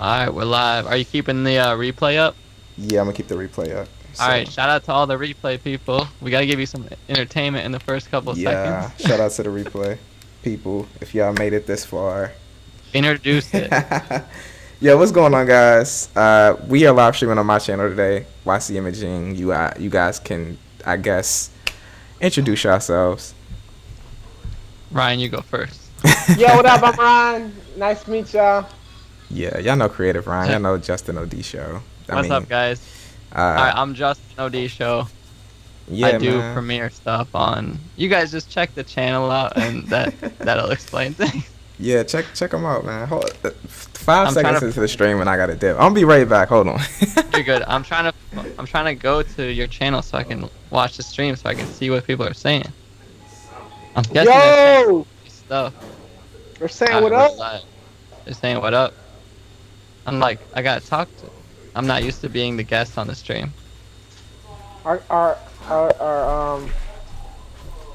Alright, we're live. Are you keeping the replay up? Yeah, I'm gonna keep the replay up. So Alright, shout out to all the replay people. We gotta give you some entertainment in the first couple of yeah, seconds. shout out to the replay people if y'all made it this far. Introduce it. Yeah, what's going on, guys? We are live streaming on my channel today. YC Imaging. You guys can, I guess, introduce yourselves. Ryan, you go first. Yo, what up? I'm Ryan. Nice to meet y'all. Yeah, y'all know Creative Ryan. Y'all know Justin Odisho. What's up, guys? Alright, I'm Justin Odisho. Yeah, I do man. premiere stuff on. You guys just check the channel out, and that'll explain things. Yeah, check them out, man. Hold, 5 I'm seconds into the stream and I gotta dip. I'm gonna be right back. Hold on. You're good. I'm trying to go to your channel so I can watch the stream so I can see what people are saying. I'm guessing they're saying Yo, stuff. they're saying what up? They're saying what up. I'm like, I gotta talk to. I'm not used to being the guest on the stream. Our All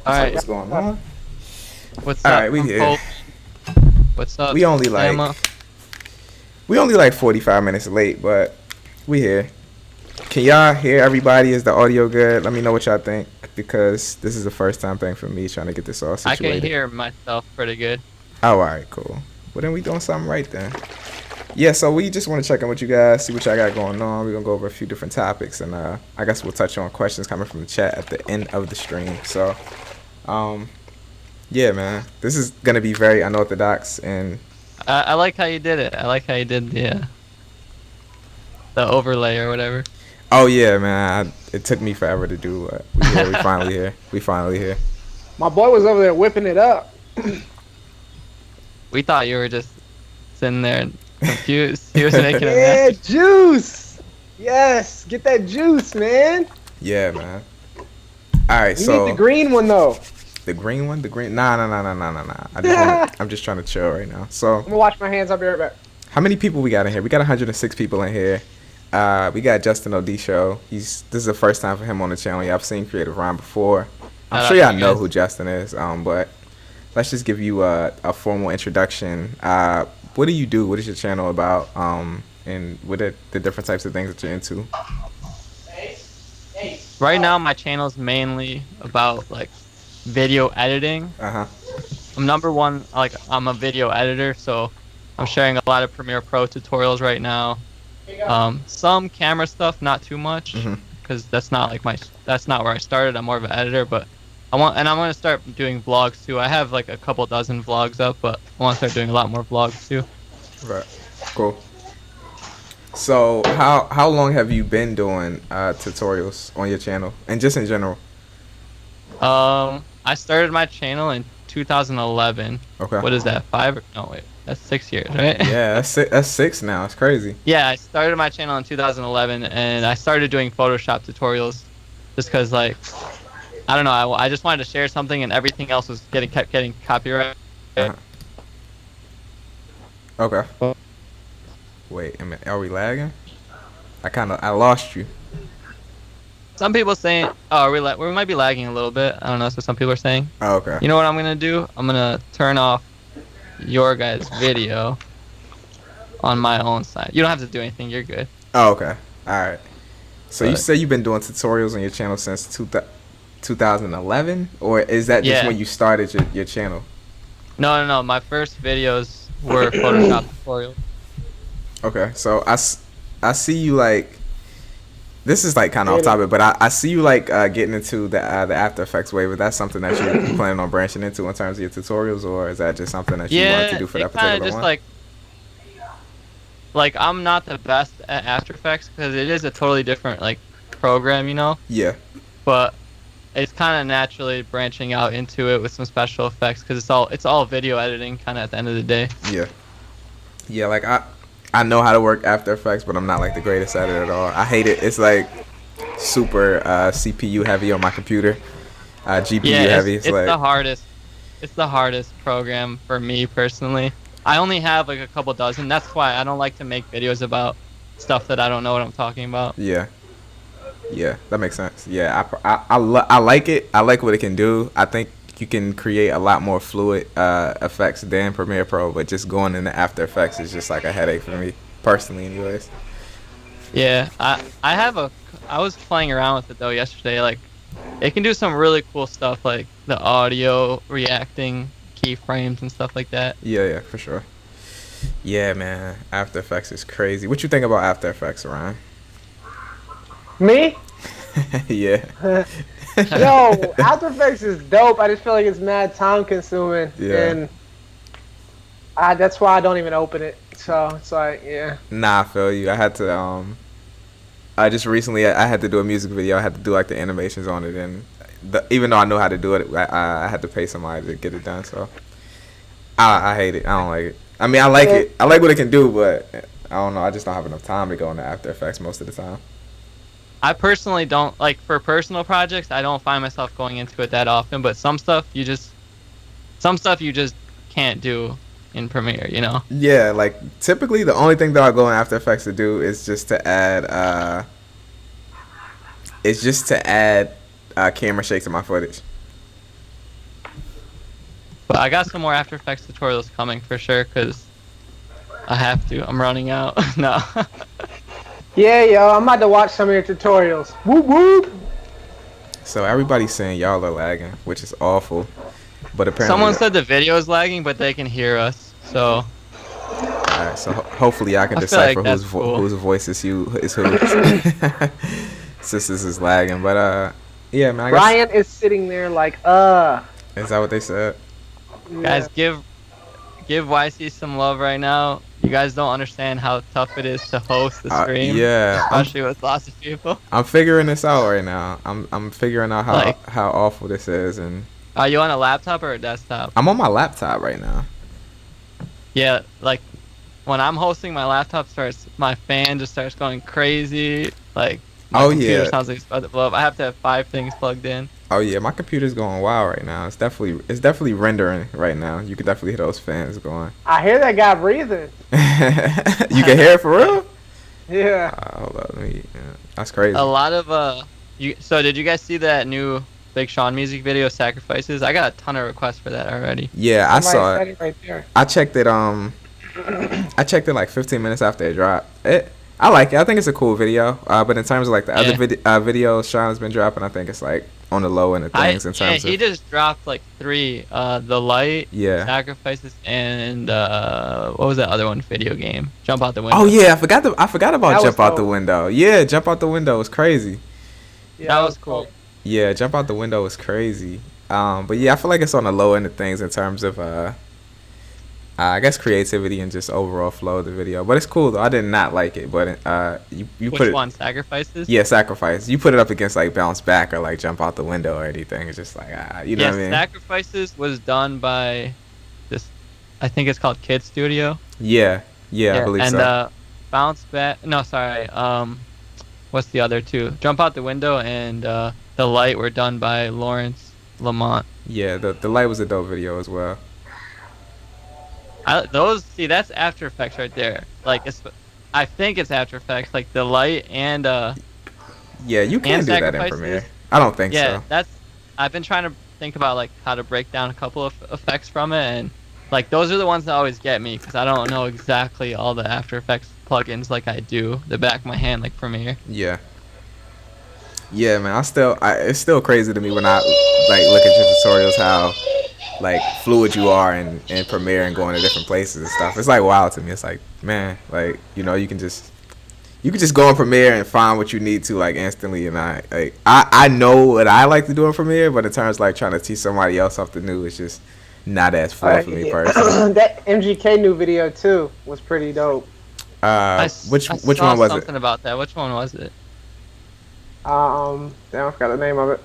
right, What's going on? what's All up? right, we I'm here. Pope. What's up? We only Emma? like 45 minutes late, but we here. Can y'all hear everybody? Is the audio good? Let me know what y'all think, because this is the first time thing for me trying to get this all I situated. can hear myself pretty good. Oh, all right, cool. Well, then we doing something right then. Yeah, so we just want to check in with you guys, see what y'all got going on. We're going to go over a few different topics, and I guess we'll touch on questions coming from the chat at the end of the stream. So, yeah, man, this is going to be very unorthodox, and I like how you did it. I like how you did the overlay or whatever. oh, yeah, man, it took me forever to do, but we finally here. We finally here. My boy was over there whipping it up. We thought you were just sitting there and confused. He was making a Yeah, mess. juice. Yes, get that juice, man. Yeah, man. All right, You so need the green one though. the green one, Nah. I'm just trying to chill right now. So, I'm gonna wash my hands. I'll be right back. how many people we got in here? We got 106 people in here. We got Justin Odisho. This is the first time for him on the channel. Yeah, I've seen Creative Rhyme before. I'm Shout sure out y'all to you know guys. who Justin is. But let's just give you a formal introduction. What do you do? What is your channel about? And what are the different types of things that you're into? Right now, my channel is mainly about like video editing. Uh-huh. I'm number one. I'm a video editor, so I'm sharing a lot of Premiere Pro tutorials right now. Some camera stuff, not too much, Mhm. because that's not where I started. I'm more of an editor, but I'm gonna start doing vlogs too. I have like a couple dozen vlogs up, but I want to start doing a lot more vlogs too. Right. Cool. So how long have you been doing tutorials on your channel and just in general? I started my channel in 2011. Okay. What is that? No, wait, that's 6 years, right? Yeah, that's six now. It's crazy. Yeah, I started my channel in 2011, and I started doing Photoshop tutorials, just cause like, I don't know, I just wanted to share something, and everything else was kept getting copyright. Uh-huh. Okay. Wait, are we lagging? I lost you. Some people saying, oh, we might be lagging a little bit. I don't know. So some people are saying. Oh, okay. You know what I'm gonna do? I'm gonna turn off your guys' video on my own side. You don't have to do anything. You're good. Oh, okay. All right. So you But- say you've been doing tutorials on your channel since 2011, or is that just Yeah. when you started your channel? No. My first videos were Photoshop tutorials. Okay. So I see you like. This is like kind of off topic, but I see you like getting into the After Effects wave. Is that something that you're planning on branching into in terms of your tutorials, or is that just something that you wanted to do for that it kind particular of just one? like I'm not the best at After Effects because it is a totally different like program, you know. Yeah. But it's kind of naturally branching out into it with some special effects because it's all video editing kind of at the end of the day. Yeah. Yeah, like I know how to work After Effects, but I'm not like the greatest at it at all. I hate it. It's like super CPU heavy on my computer. GPU heavy. It's like the hardest. It's the hardest program for me personally. I only have like a couple dozen. That's why I don't like to make videos about stuff that I don't know what I'm talking about. Yeah. Yeah, that makes sense. Yeah, I like it. I like what it can do. I think you can create a lot more fluid effects than Premiere Pro, but just going into After Effects is just like a headache for me personally, anyways. Yeah, I was playing around with it though yesterday. Like, it can do some really cool stuff, like the audio reacting keyframes and stuff like that. Yeah, for sure. Yeah, man, After Effects is crazy. What you think about After Effects, Ryan? Me? Yeah. Yo, After Effects is dope. I just feel like it's mad time consuming. Yeah. And that's why I don't even open it. So it's like, yeah. Nah, I feel you. I had to I just recently I had to do a music video. I had to do like the animations on it, and even though I know how to do it, I had to pay somebody to get it done. So I hate it. I don't like it. I mean, I like it. I like what it can do, but I don't know. I just don't have enough time to go into After Effects most of the time. I personally don't like, for personal projects. I don't find myself going into it that often, but some stuff you just can't do in Premiere, you know? Yeah, like typically the only thing that I go in After Effects to do is just to add camera shake to my footage. But I got some more After Effects tutorials coming for sure, because I have to. I'm running out. No. Yeah, yo, I'm about to watch some of your tutorials. Whoop whoop. So everybody's saying y'all are lagging, which is awful. But apparently Someone said the video is lagging, but they can hear us. So. Alright, so hopefully I can I feel decipher like that's cool. whose voice is who. Since this is lagging, but yeah, man. I guess, Ryan is sitting there like, is that what they said? Guys, give YC some love right now. You guys don't understand how tough it is to host the stream. Yeah, especially with lots of people. I'm figuring this out right now. I'm figuring out Like, how awful this is, and are you on a laptop or a desktop? I'm on my laptop right now. Yeah, like when I'm hosting, my laptop my fan just starts going crazy. Like, my computer sounds like it's about to blow up. I have to have 5 things plugged in. Oh yeah, my computer's going wild right now. It's definitely rendering right now. You can definitely hear those fans going. I hear that guy breathing. You can hear it for real? Yeah. Hold up, that's crazy. A lot of So did you guys see that new Big Sean music video, Sacrifices? I got a ton of requests for that already. Yeah, I saw it. Right there. I checked it. I checked it like 15 minutes after it dropped. I like it. I think it's a cool video. But in terms of like the other videos Sean's been dropping, I think it's like on the low end of things in terms of. He just dropped like 3. The Light, Sacrifices, and what was that other one? Video game. Jump Out the Window. Oh yeah, I forgot about That Jump was Out the Window. Yeah, Jump Out the Window was crazy. Yeah, that was cool. Yeah, Jump Out the Window was crazy. But yeah, I feel like it's on the low end of things in terms of I guess creativity and just overall flow of the video. But it's cool though. I did not like it, but you Which put it. one? Sacrifices? Yeah, Sacrifice. You put it up against like Bounce Back or like Jump Out the Window or anything. It's just like you know what I mean? Sacrifices was done by this. I think it's called Kid Studio. Yeah, I believe and, so. And Bounce Back. No, sorry. What's the other 2? Jump Out the Window and The Light were done by Lawrence Lamont. Yeah, the Light was a dope video as well. That's After Effects right there. Like, I think it's After Effects, like The Light and yeah, you can do that in Premiere. I don't think so. Yeah, I've been trying to think about like how to break down a couple of effects from it, and like those are the ones that always get me because I don't know exactly all the After Effects plugins like I do the back of my hand like Premiere. Yeah, man. It's still crazy to me when I like look at your tutorials how like fluid you are in Premiere and going to different places and stuff. It's like wild to me. It's like, man, like you can just go in Premiere and find what you need to like instantly. And I know what I like to do in Premiere, but in terms of like trying to teach somebody else something new, it's just not as fun for me personally. That MGK new video too was pretty dope. Which one was it? Something about that. Which one was it? Damn, I forgot the name of it.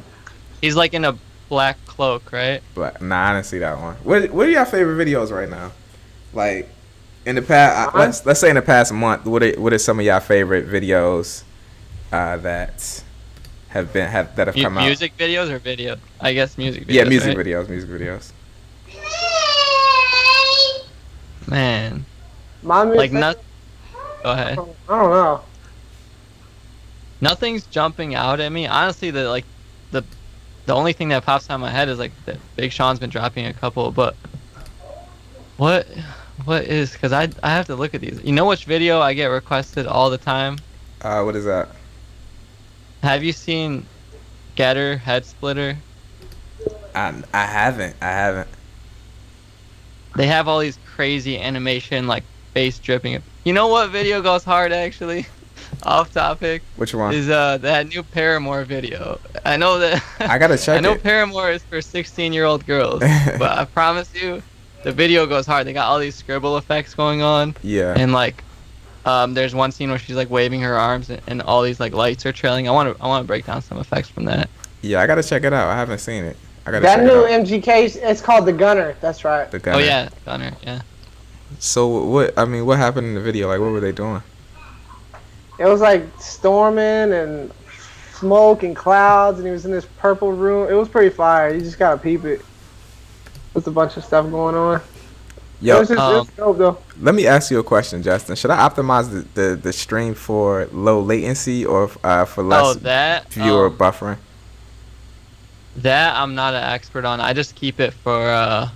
He's like in a black cloak, right? But nah, I didn't see that one. What are your favorite videos right now? Like in the past, let's say in the past month, what are some of your favorite videos that have come out? Music videos or video? I guess music videos. Yeah, music right? videos. Man, My music. like Go ahead. I don't know. Nothing's jumping out at me. Honestly, the only thing that pops out of my head is like that Big Sean's been dropping a couple, but what What is? Cause I have to look at these. You know which video I get requested all the time? What is that? Have you seen Getter Head Splitter? I haven't. I haven't. They have all these crazy animation like face dripping. You know what video goes hard actually? Off topic. Which one? Is that new Paramore video. I know that I gotta check I know it. Paramore is for 16-year-old girls, but I promise you the video goes hard. They got all these scribble effects going on. Yeah. And like there's one scene where she's like waving her arms and all these like lights are trailing. I want to break down some effects from that. Yeah, I gotta check it out. I haven't seen it. I gotta That check new it out. MGK, it's called The Gunner. That's right. The Gunner. Oh yeah, Gunner, yeah. So what? I mean, what happened in the video? Like, what were they doing? It was like storming and smoke and clouds, and he was in this purple room. It was pretty fire. You just gotta peep it. There's a bunch of stuff going on. Yo, It's dope though. let me ask you a question, Justin. Should I optimize the stream for low latency or for less viewer buffering? That I'm not an expert on. I just keep it for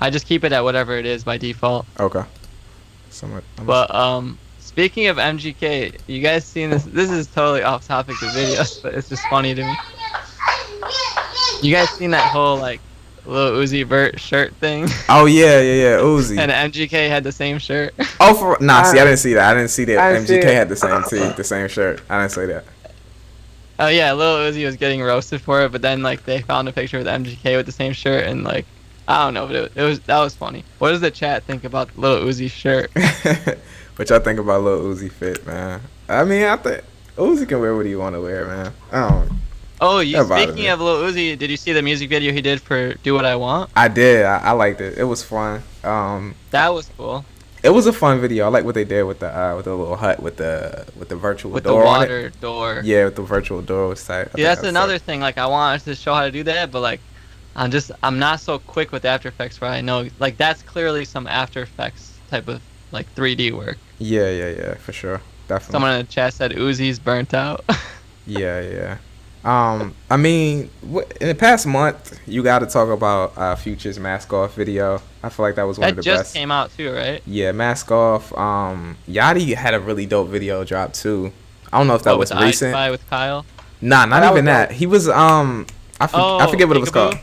I just keep it at whatever it is by default. Okay. Somewhat. But speaking of MGK, you guys seen this? This is totally off topic of videos, but it's just funny to me. You guys seen that whole like Lil Uzi Vert shirt thing? Oh yeah, Uzi. And MGK had the same shirt. Oh, see, I didn't see that. I didn't see that. I didn't see MGK it. had the same shirt. I didn't say that. Oh yeah, Lil Uzi was getting roasted for it, but then like they found a picture with MGK with the same shirt, and like I don't know, but that was funny. What does the chat think about Lil Uzi's shirt? What y'all think about Lil Uzi fit, man? I mean, I think Uzi can wear what he want to wear, man. I don't. Oh, That bothered speaking me. of Lil Uzi, did you see the music video he did for "Do What I Want"? I did. I liked it. It was fun. That was cool. It was a fun video. I like what they did with the little hut with the virtual With the door on it. water door. Yeah, with the virtual door was tight. I See, think that's was another tight. thing. Like, I wanted to show how to do that, but like, I'm not so quick with After Effects where I know like that's clearly some After Effects type of like 3D work. Yeah, for sure. Definitely. Someone in the chat said Uzi's burnt out. Yeah. I mean, in the past month, you got to talk about Future's Mask Off video. I feel like that was one of That the just best. came out too, right? Yeah, Mask Off. Yachty had a really dope video drop too. I don't know if that was with recent. I Spy with Kyle. Nah, not That even was that. dope. He was I forget what it was Peekaboo? called.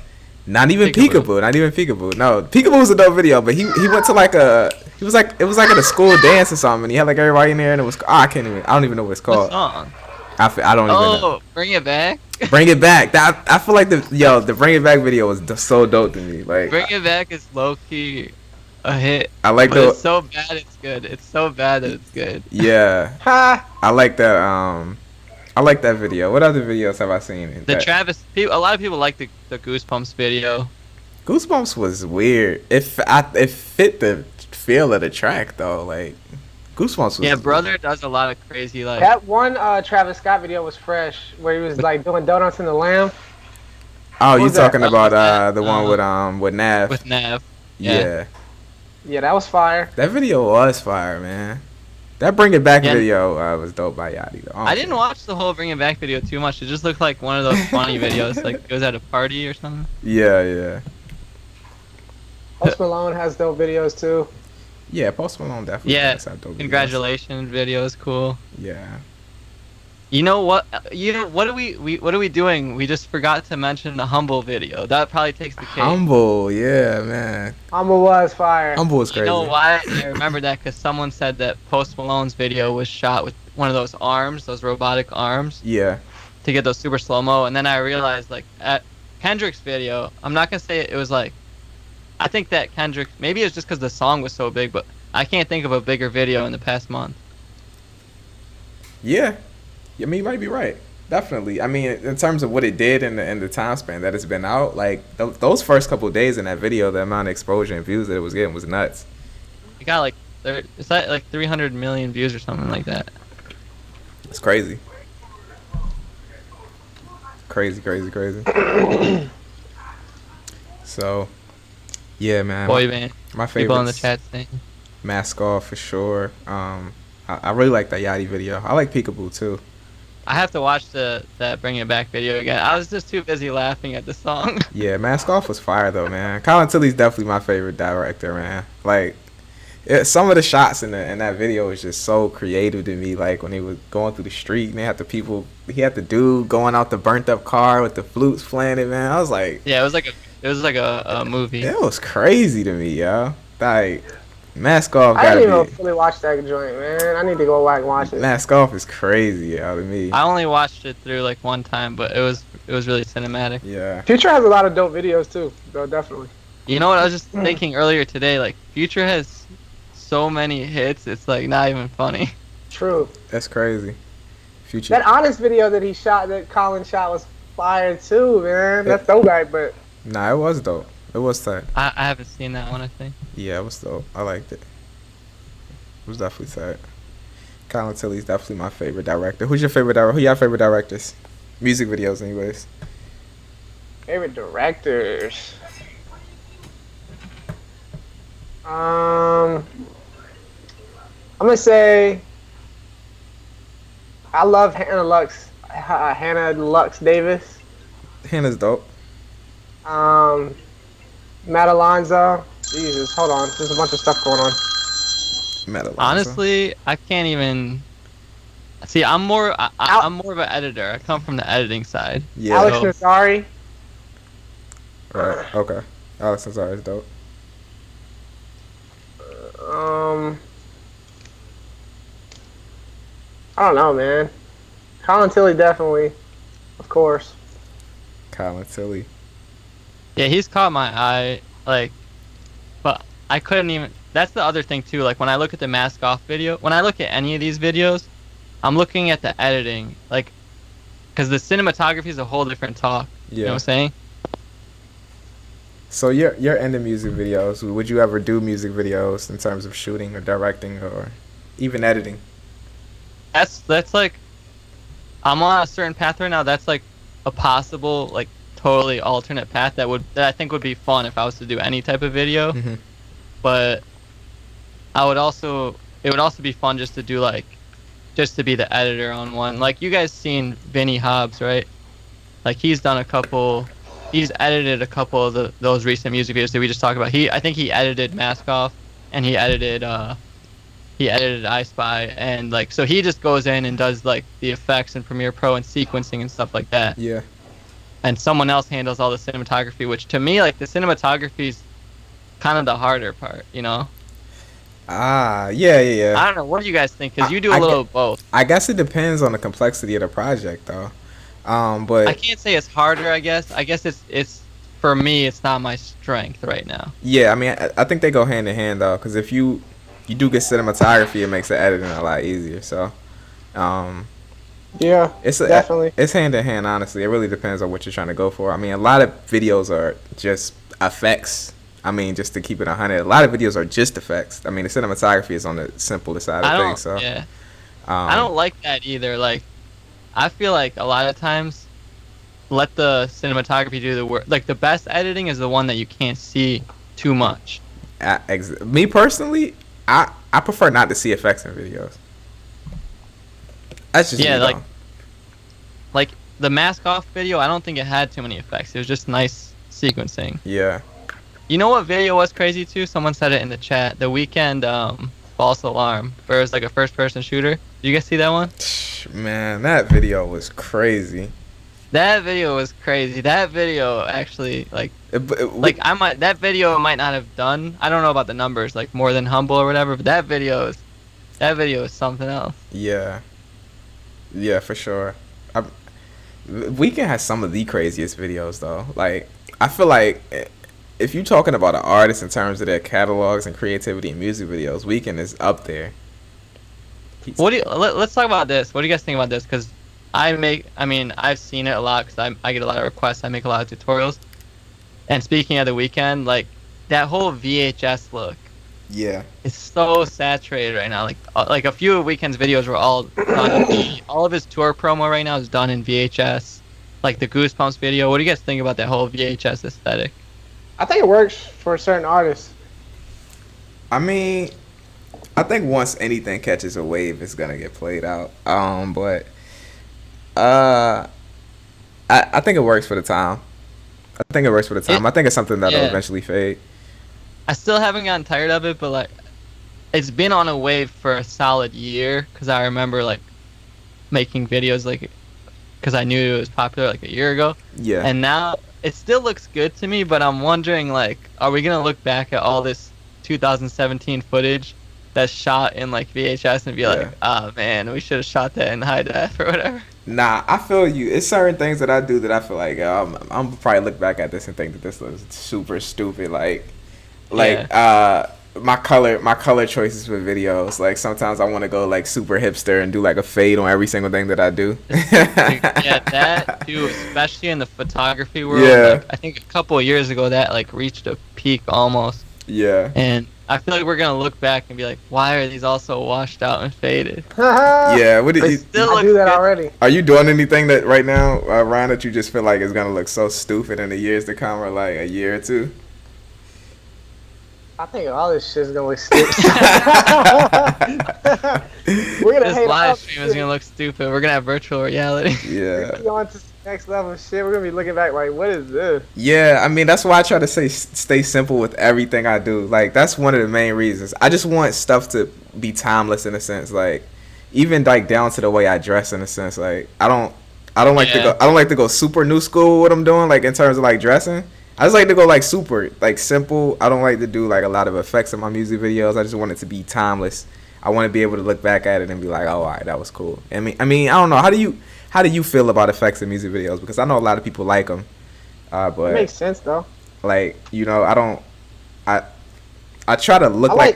Not even Peekaboo. Peekaboo. Not even Peekaboo. No, Peekaboo was a dope video, but he went to like it was like at a school dance or something. And he had like everybody in there, and it was I don't even know what it's What called. song? I don't even know. Oh, Bring It Back. Bring It Back. I feel like the Bring It Back video was so dope to me. Like Bring It Back is low key a hit. I like But it's so bad it's good. It's so bad that it's good. yeah. Ha! I like that. I like that video. What other videos have I seen? The Travis, a lot of people like the Goosebumps video. Goosebumps was weird. It fit the feel of the track though. Like Goosebumps was. Yeah, brother does a lot of crazy like. That one Travis Scott video was fresh, where he was like doing donuts in the lamb. Oh, What you was that? talking What about was that? the one with Nav? With Nav. Yeah. Yeah, that was fire. That video was fire, man. That Bring It Back Yeah. video was dope by Yachty though. I didn't watch the whole Bring It Back video too much. It just looked like one of those funny videos, like it was at a party or something. Yeah. Post Malone has dope videos too. Yeah, Post Malone definitely. Yeah, does have dope videos. congratulations video is cool. Yeah. You know what? What are we doing? We just forgot to mention the Humble video. That probably takes the cake. Humble, yeah, man. Humble was fire. Humble was You crazy. know why I remember that? Because someone said that Post Malone's video was shot with one of those arms, those robotic arms, Yeah. to get those super slow mo. And then I realized, like, at Kendrick's video, I'm not gonna say it was like. I think that Kendrick, maybe it's just because the song was so big, but I can't think of a bigger video in the past month. Yeah. I mean, you might be right. Definitely. I mean, in terms of what it did in the time span that it's been out, like those first couple days in that video, the amount of exposure and views that it was getting was nuts. It got like, it's like 300 million views or something like that. It's crazy. Crazy. So, yeah, man. Boy band. My People in the favorite chat saying. Mask Off for sure. I really like that Yachty video. I like Peekaboo too. I have to watch that Bring It Back video again. I was just too busy laughing at the song. Yeah, Mask Off was fire though, man. Colin Tilley's definitely my favorite director, man. Like, Some of the shots in that video was just so creative to me. Like when he was going through the street and they had the people, he had the dude going out the burnt up car with the flutes playing it. Man, I was like, Yeah, it was like a movie. it was crazy to me, yo. Like Mask Off I gotta didn't even be. fully watch that joint, man. I need to go back and watch it. Mask Off is crazy, yo, to me. I only watched it through like one time, but it was really cinematic. Yeah. Future has a lot of dope videos too, though, definitely. You know what I was just thinking earlier today? Like Future has so many hits, it's like not even funny. True. That's crazy. Future. That Honest video that he shot, that Colin shot, was fire too, man. That's throwback, but Nah, it was dope. It was tight. I haven't seen that one, I think. Yeah, it was dope. I liked it. It was definitely tight. Colin Tilley's definitely my favorite director. Who's your favorite director? Who your favorite directors? Music videos, anyways. favorite directors. I'm gonna say I love Hannah Lux Davis. Hannah's dope. Matt Alonzo. Jesus, hold on. There's a bunch of stuff going on. Matt Alonso. Honestly, I can't even. See, I'm more of an editor. I come from the editing side. Yeah. Alex So- Nazari. Right. Okay. Alex Nazar is dope. I don't know, man. Colin Tilley definitely, of course. Colin Tilley. Yeah, he's caught my eye. Like, but I couldn't even. That's the other thing too. Like when I look at the mask off video, when I look at any of these videos, I'm looking at the editing. Like, because the cinematography is a whole different talk. Yeah. You know what I'm saying? So you're into music videos. Would you ever do music videos in terms of shooting or directing or even editing? That's like, I'm on a certain path right now. That's like a possible like totally alternate path that I think would be fun if I was to do any type of video. Mhm. But it would also be fun just to do like, just to be the editor on one. Like you guys seen Vinny Hobbs, right? Like he's edited a couple of those recent music videos that we just talked about. I think he edited Mask Off, and he edited I Spy, and like so he just goes in and does like the effects and Premiere Pro and sequencing and stuff like that. Yeah. And someone else handles all the cinematography, which to me like the cinematography's kind of the harder part, you know? Yeah. I don't know. What do you guys think? Because you do a little of both. I guess it depends on the complexity of the project, though. But I can't say it's harder. I guess it's for me. It's not my strength right now. yeah, I mean, I think they go hand in hand though, because if you do get cinematography, it makes the editing a lot easier. So, Yeah, definitely. It's hand in hand. Honestly, it really depends on what you're trying to go for. I mean, a lot of videos are just effects. I mean, just to keep it 100, a lot of videos are just effects. I mean, the cinematography is on the simple side of things. So, yeah. I don't like that either. Like, I feel like a lot of times, let the cinematography do the work. Like, the best editing is the one that you can't see too much. Me personally, I prefer not to see effects in videos. That's just me, though. like the Mask Off video. I don't think it had too many effects. It was just nice sequencing. Yeah. You know what video was crazy too? Someone said it in the chat. The Weeknd False Alarm, where it's like a first-person shooter. Did you guys see that one? Man, that video was crazy. That video was crazy. That video actually that video might not have done. I don't know about the numbers, like more than Humble or whatever. But that video is something else. Yeah, for sure. Weeknd has some of the craziest videos though. Like I feel like if you're talking about an artist in terms of their catalogs and creativity in music videos, Weeknd is up there. Let's talk about this. What do you guys think about this? Because I've seen it a lot because I get a lot of requests. I make a lot of tutorials. And speaking of the Weeknd, like that whole VHS look. Yeah. It's so saturated right now. Like a few of Weeknd's videos were all done. All of his tour promo right now is done in VHS. Like the Goosebumps video. What do you guys think about that whole VHS aesthetic? I think it works for certain artists. I mean, I think once anything catches a wave, it's gonna get played out. But I think it works for the time. I think it's something that'll eventually fade. I still haven't gotten tired of it, but like, it's been on a wave for a solid year, because I remember like making videos like because I knew it was popular like a year ago. Yeah. And now it still looks good to me, but I'm wondering, like, are we gonna look back at all this 2017 footage that's shot in like VHS and be like, oh man, we should have shot that in high def or whatever? Nah, I feel you. It's certain things that I do that I feel like I'm probably look back at this and think that this looks super stupid. Like my color choices for videos. Like sometimes I want to go like super hipster and do like a fade on every single thing that I do. Yeah, that too, especially in the photography world. Yeah. Like, I think a couple of years ago that like reached a peak almost. Yeah. And I feel like we're gonna look back and be like, why are these all so washed out and faded? Yeah. What did But you still I looks do that good. already. Are you doing anything that right now, Ryan, that you just feel like is gonna look so stupid in the years to come, or like a year or two? I think all this shit's gonna look stupid. We're gonna This hate all live this stream is shit. gonna look stupid. We're gonna have virtual reality. Yeah. We're going to next level shit. We're gonna be looking back like, what is this? Yeah, I mean that's why I try to stay simple with everything I do. Like that's one of the main reasons. I just want stuff to be timeless in a sense. Like even like down to the way I dress in a sense. Like I don't like to go super new school with what I'm doing. Like in terms of like dressing, I just like to go like super like simple. I don't like to do like a lot of effects in my music videos. I just want it to be timeless. I want to be able to look back at it and be like, oh, all right, that was cool. I mean, I don't know. How do you feel about effects in music videos? Because I know a lot of people like them. But It makes sense though. like I try to look I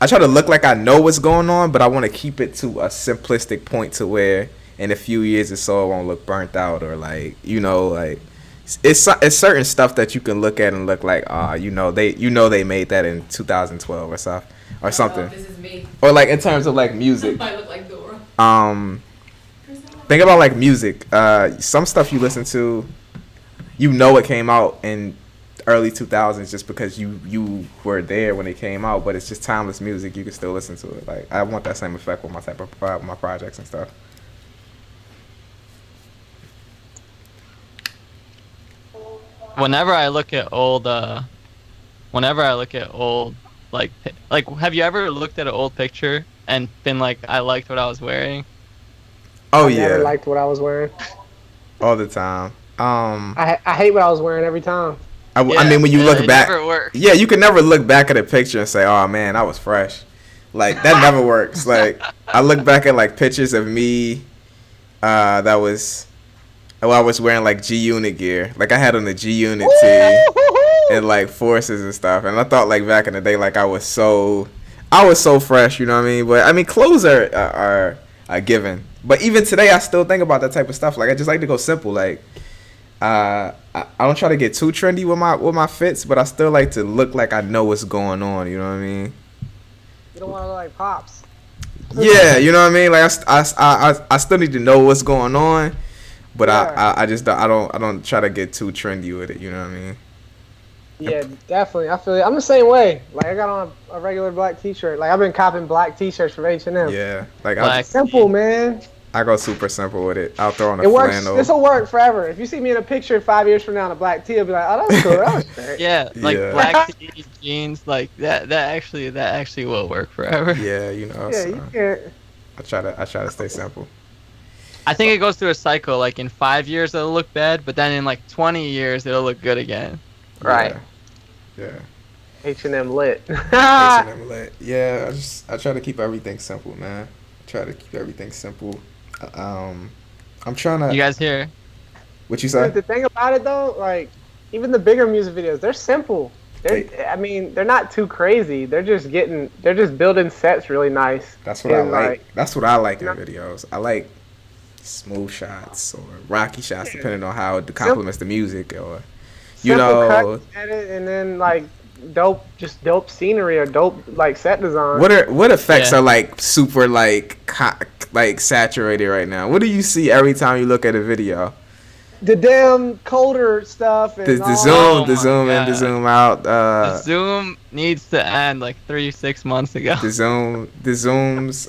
I try to look like I know what's going on, but I want to keep it to a simplistic point to where in a few years or so it won't look burnt out, or like like it's certain stuff that you can look at and look like they made that in 2012 or stuff or something. This is me. Or like in terms of like music. I look like Dora. Think about like music. Some stuff you listen to, it came out in early 2000s just because you were there when it came out, but it's just timeless music. You can still listen to it. Like I want that same effect with my projects and stuff. Whenever I look at old, like have you ever looked at an old picture and been like, I liked what I was wearing? Oh I yeah, never liked what I was wearing. all the time. I hate what I was wearing every time. I mean, when you look it back, never works. yeah, you can never look back at a picture and say, "Oh man, I was fresh." Like that never works. Like I look back at like pictures of me, I was wearing like G Unit gear. Like I had on the G Unit tee and like forces and stuff, and I thought like back in the day, like I was so fresh. You know what I mean? But I mean, clothes are given. But even today, I still think about that type of stuff. Like I just like to go simple. Like I don't try to get too trendy with my fits, but I still like to look like I know what's going on. You know what I mean? You don't want to look like Pops. Yeah, you know what I mean. Like I still need to know what's going on, but Yeah. I just don't try to get too trendy with it. You know what I mean? Yeah, definitely. I feel it. I'm the same way. Like I got on a regular black T-shirt. Like I've been copping black T-shirts from H&M. Yeah, like Black. Simple, man. I go super simple with it. I'll throw on a It works. flannel. This will work forever. If you see me in a picture 5 years from now in a black tee, I'll be like, oh, that's cool. That was great. Yeah, like Yeah. black tee, jeans, like that actually will work forever. Yeah, Yeah, so you can't. I try to stay simple. I think it goes through a cycle. Like in 5 years it'll look bad, but then in like 20 years it'll look good again. Right. Yeah. H&M lit. H&M lit. Yeah, I try to keep everything simple, man. Try to keep everything simple. I'm trying to. You guys hear? What you say? The thing about it though, like even the bigger music videos, they're simple. I mean, they're not too crazy. They're just building sets really nice. That's what I And, like. That's what I like in Yeah. videos. I like smooth shots or rocky shots, depending on how it complements the music, or Simple cuts, edit, and then like dope scenery or dope like set design. what effects Yeah. are like super like saturated right now? What do you see every time you look at a video? The damn colder stuff and The all Oh zoom my in, the God. zoom out, The zoom needs to end like 6 months ago. the zooms.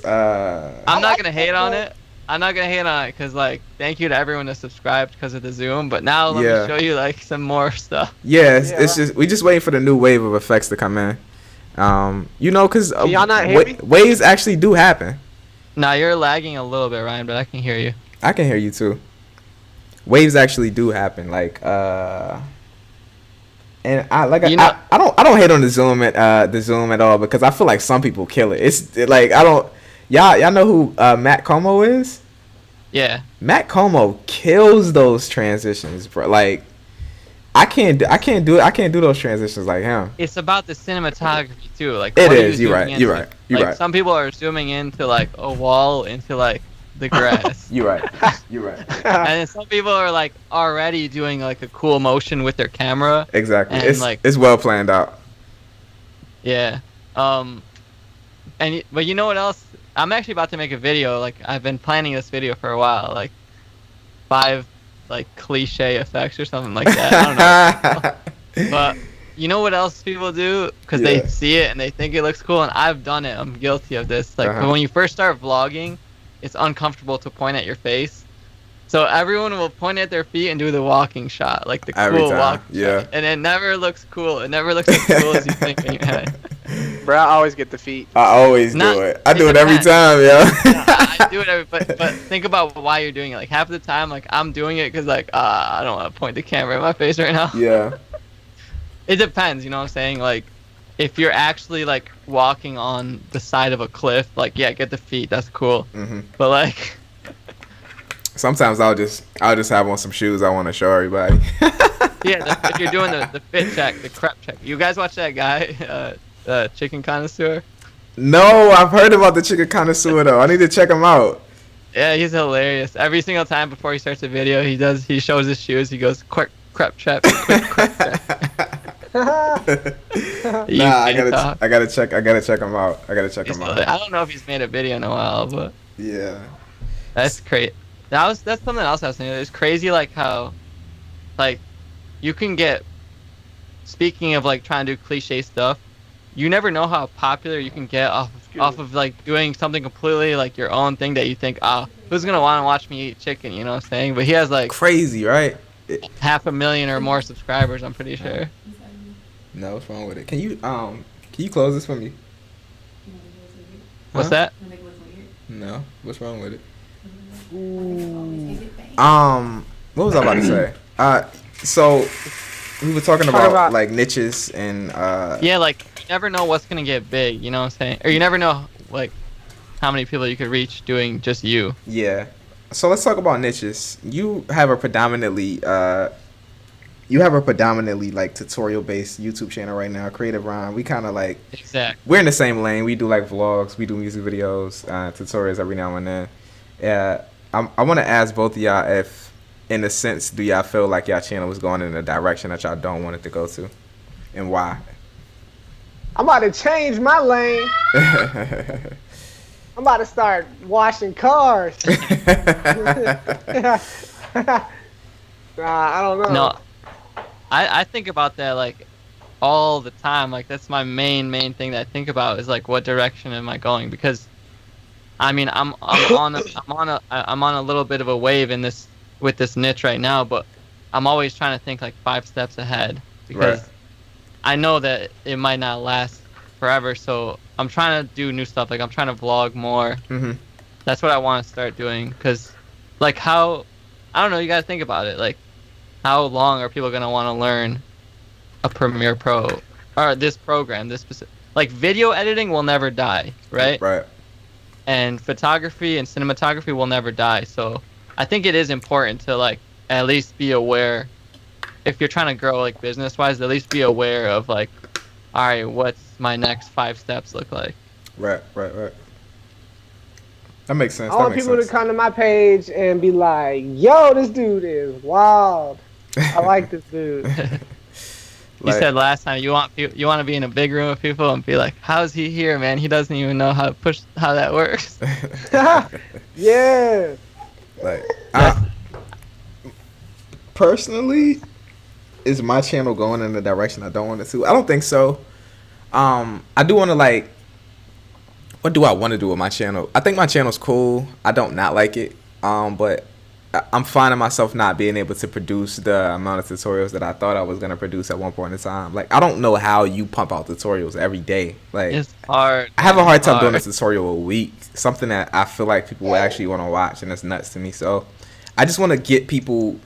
I'm not gonna hate on it. I'm not gonna hate on it because like thank you to everyone that subscribed because of the zoom. But now let Yeah. me show you like some more stuff. Yeah, it's Yeah. just we just waiting for the new wave of effects to come in. You know, because Can y'all not hear me? waves actually do happen. Nah, you're lagging a little bit, Ryan, but I can hear you. I can hear you too. Waves actually do happen, like and I don't hate on the Zoom at all, because I feel like some people kill it. Like I don't, y'all know who Matt Como is? Yeah. Matt Como kills those transitions, bro. Like I can't do those transitions like him. It's about the cinematography too. Like It what are is. you You're zooming right. You're into? right. You're Like right. some people are zooming into like a wall, into like the grass. You're right. You're right. And then some people are like already doing like a cool motion with their camera. Exactly. And like it's well planned out. yeah. But you know what else? I'm actually about to make a video. Like I've been planning this video for a while. Like 5 like cliche effects or something like that. I don't know. But you know what else people do? Because they see it and they think it looks cool, and I've done it. I'm guilty of this. Like when you first start vlogging, it's uncomfortable to point at your face. So everyone will point at their feet and do the walking shot, like the cool walk. Yeah. Shot. And it never looks cool. It never looks as cool as you think in your head. Bro, I always get the feet. I always do it. I do it every time, yo. I do it but think about why you're doing it. Like half of the time, like I'm doing it because like I don't want to point the camera at my face right now. Yeah. It depends, you know what I'm saying? Like if you're actually like walking on the side of a cliff, like yeah, get the feet. That's cool. Mm-hmm. But like. Sometimes I'll just have on some shoes I want to show everybody. Yeah, if you're doing the fit check, the crep check. You guys watch that guy, Chicken Connoisseur? No, I've heard about the Chicken Connoisseur though. I need to check him out. Yeah, he's hilarious. Every single time before he starts a video, he shows his shoes. He goes, quick crep check, quick crep check. I gotta check him out. I don't know if he's made a video in a while, but yeah, that's great. That's something else I was thinking. It's crazy, like how, like, you can get. Speaking of like trying to do cliche stuff, you never know how popular you can get off of like doing something completely like your own thing that you think, who's gonna want to watch me eat chicken? You know what I'm saying? But he has like crazy, right? 500,000 or more subscribers. I'm pretty sure. No, what's wrong with it? Can you close this for me? What's that? No, what's wrong with it? What was I about to say? So we were talking about like niches and yeah, like you never know what's gonna get big, you know what I'm saying? Or you never know like how many people you could reach doing just you. Yeah. So let's talk about niches. You have a predominantly like tutorial based YouTube channel right now, Creative Rhyme. We kind of like we're in the same lane. We do like vlogs, we do music videos, tutorials every now and then. Yeah. I want to ask both of y'all if, in a sense, do y'all feel like y'all channel was going in a direction that y'all don't want it to go to, and why? I'm about to change my lane. I'm about to start washing cars. I don't know. No, I think about that like all the time. Like that's my main thing that I think about is like what direction am I going? Because I mean I'm on a little bit of a wave in this with this niche right now, but I'm always trying to think like 5 steps ahead because I know that it might not last forever. So I'm trying to do new stuff. Like I'm trying to vlog more. Mm-hmm. That's what I want to start doing. Because like how, I don't know, you got to think about it. Like how long are people going to want to learn a Premiere Pro or this program, this specific, like video editing will never die, right? Right. And photography and cinematography will never die. So I think it is important to like at least be aware, if you're trying to grow like business wise, at least be aware of like, all right, what's my next 5 steps look like? Right. That makes sense. I want people to come to my page and be like, yo, this dude is wild. I like this dude. You said last time you want to be in a big room with people and be like, how's he here, man? He doesn't even know how that works. Yeah. Like, personally, is my channel going in the direction I don't want it to? I don't think so. I do want to like, what do I want to do with my channel? I think my channel's cool. I don't not like it. But I'm finding myself not being able to produce the amount of tutorials that I thought I was gonna produce at one point in time. Like, I don't know how you pump out tutorials every day. Like, It's hard. I have a hard time doing a hard. tutorial a week. Something that I feel like people will actually want to watch, and it's nuts to me. So, I just want to get people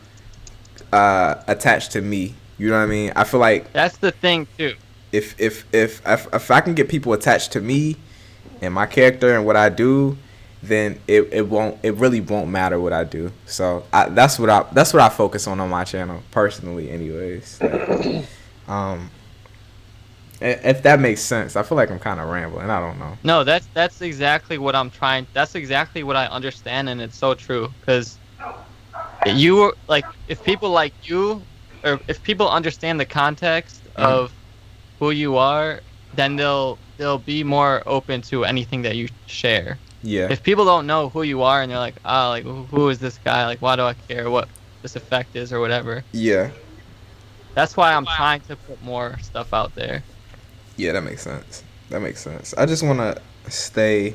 attached to me. You know what I mean? I feel like That's the thing too. if I can get people attached to me and my character and what I do, then it really won't matter what I do. So that's what I focus on my channel personally, anyways. Like, if that makes sense. I feel like I'm kind of rambling. I don't know. No, that's exactly what I'm trying. That's exactly what I understand, and it's so true. Because you like, if people like you, or if people understand the context of who you are, then they'll be more open to anything that you share. Yeah. If people don't know who you are and they're like, oh, like who is this guy? Like, why do I care what this effect is or whatever? Yeah. That's why I'm trying to put more stuff out there. Yeah, that makes sense. I just want to stay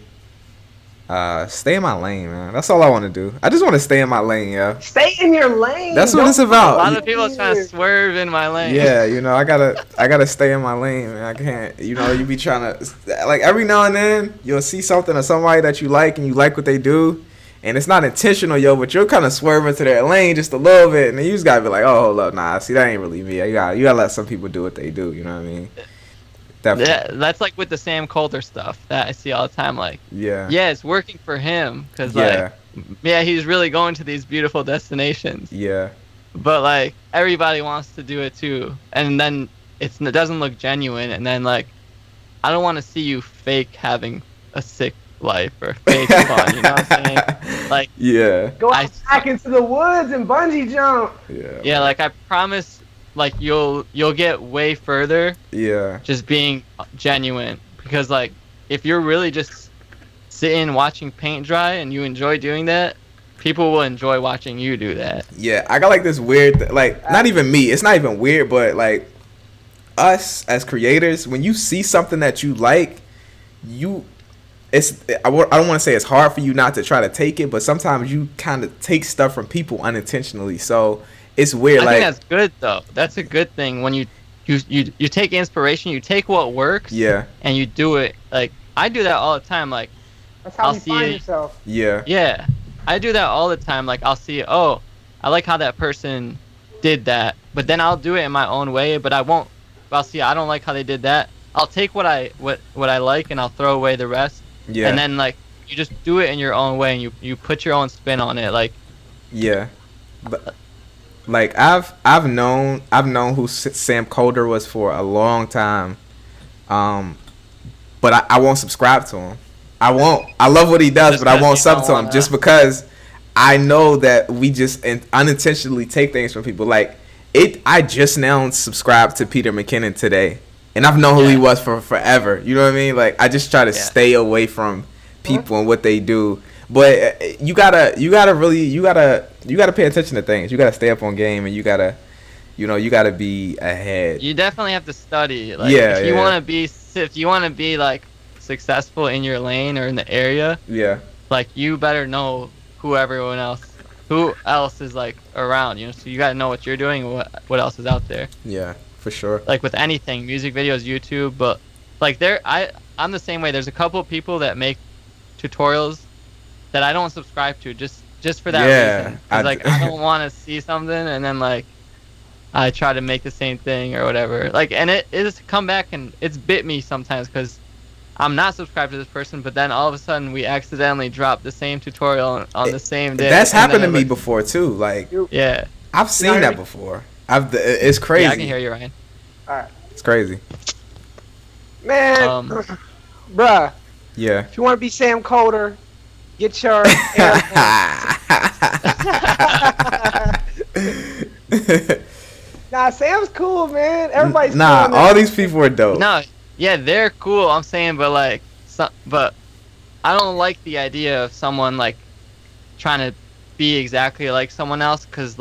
in my lane, man. That's all I want to do. I just want to stay in my lane, yeah. Stay in your lane. That's what it's A about. lot of people are trying to swerve in my lane. Yeah, you know, I gotta stay in my lane, man. I can't, you know, you be trying to, like, every now and then you'll see something or somebody that you like and you like what they do, and it's not intentional, yo, but you're kind of swerving to their lane just a little bit, and then you just gotta be like, oh, hold up, nah, see, that ain't really me. You gotta let some people do what they do. You know what I mean? Definitely. Yeah, that's like with the Sam Coulter stuff that I see all the time. Like, Yeah. yeah, it's working for him because Yeah. like, yeah, he's really going to these beautiful destinations. Yeah. But like, everybody wants to do it too, and then it doesn't look genuine. And then like, I don't want to see you fake having a sick life or fake fun. You know what I'm saying? Like, Yeah. Go back into the woods and bungee jump. Yeah. yeah, like I promise. Like you'll get way further Yeah. just being genuine, because like if you're really just sitting watching paint dry and you enjoy doing that, people will enjoy watching you do that. Yeah, I got like this weird, like, not even me. It's not even weird, but like us as creators, when you see something that you like, I don't want to say it's hard for you not to try to take it, but sometimes you kind of take stuff from people unintentionally. So it's weird. I think that's good though. That's a good thing when you take inspiration, you take what works, Yeah. and you do it. Like I do that all the time. Like That's how I'll you see find it. yourself. Yeah. Yeah, I do that all the time. Like I'll see, oh, I like how that person did that, but then I'll do it in my own way. But I won't. I'll see, I don't like how they did that. I'll take what I like and I'll throw away the rest. Yeah. And then like you just do it in your own way and you put your own spin on it. Like Yeah. But like I've known who Sam Coulter was for a long time. But I won't subscribe to him. I won't. I love what he does, Just but I 'cause won't you sub don't to him wanna- just because I know that we just unintentionally take things from people. Like I just now subscribed to Peter McKinnon today, and I've known who he Yeah. was for forever. You know what I mean? Like I just try to Yeah. stay away from people and what they do. But you gotta pay attention to things. You gotta stay up on game, and you gotta be ahead. You definitely have to study. Like Yeah, if you yeah. want to be like successful in your lane or in the area, Yeah. like you better know who else is like around, you know, so you got to know what you're doing and what else is out there. Yeah, for sure. Like with anything, music videos, YouTube, but like I'm the same way. There's a couple of people that make tutorials that I don't subscribe to just for that reason. 'Cause, like I don't want to see something and then like I try to make the same thing or whatever. Like, and it is come back and it's bit me sometimes because I'm not subscribed to this person, but then all of a sudden we accidentally drop the same tutorial on the same day. That's and happened to then me before too. Like Yeah. I've seen that before. It's crazy. Yeah, I can hear you, Ryan. Alright. It's crazy. Man, bruh, Yeah. if you want to be Sam Coulter, get your Nah, Sam's cool, man. Everybody's cool. all these people are dope. No, yeah, they're cool. I'm saying, but like, but I don't like the idea of someone like trying to be exactly like someone else because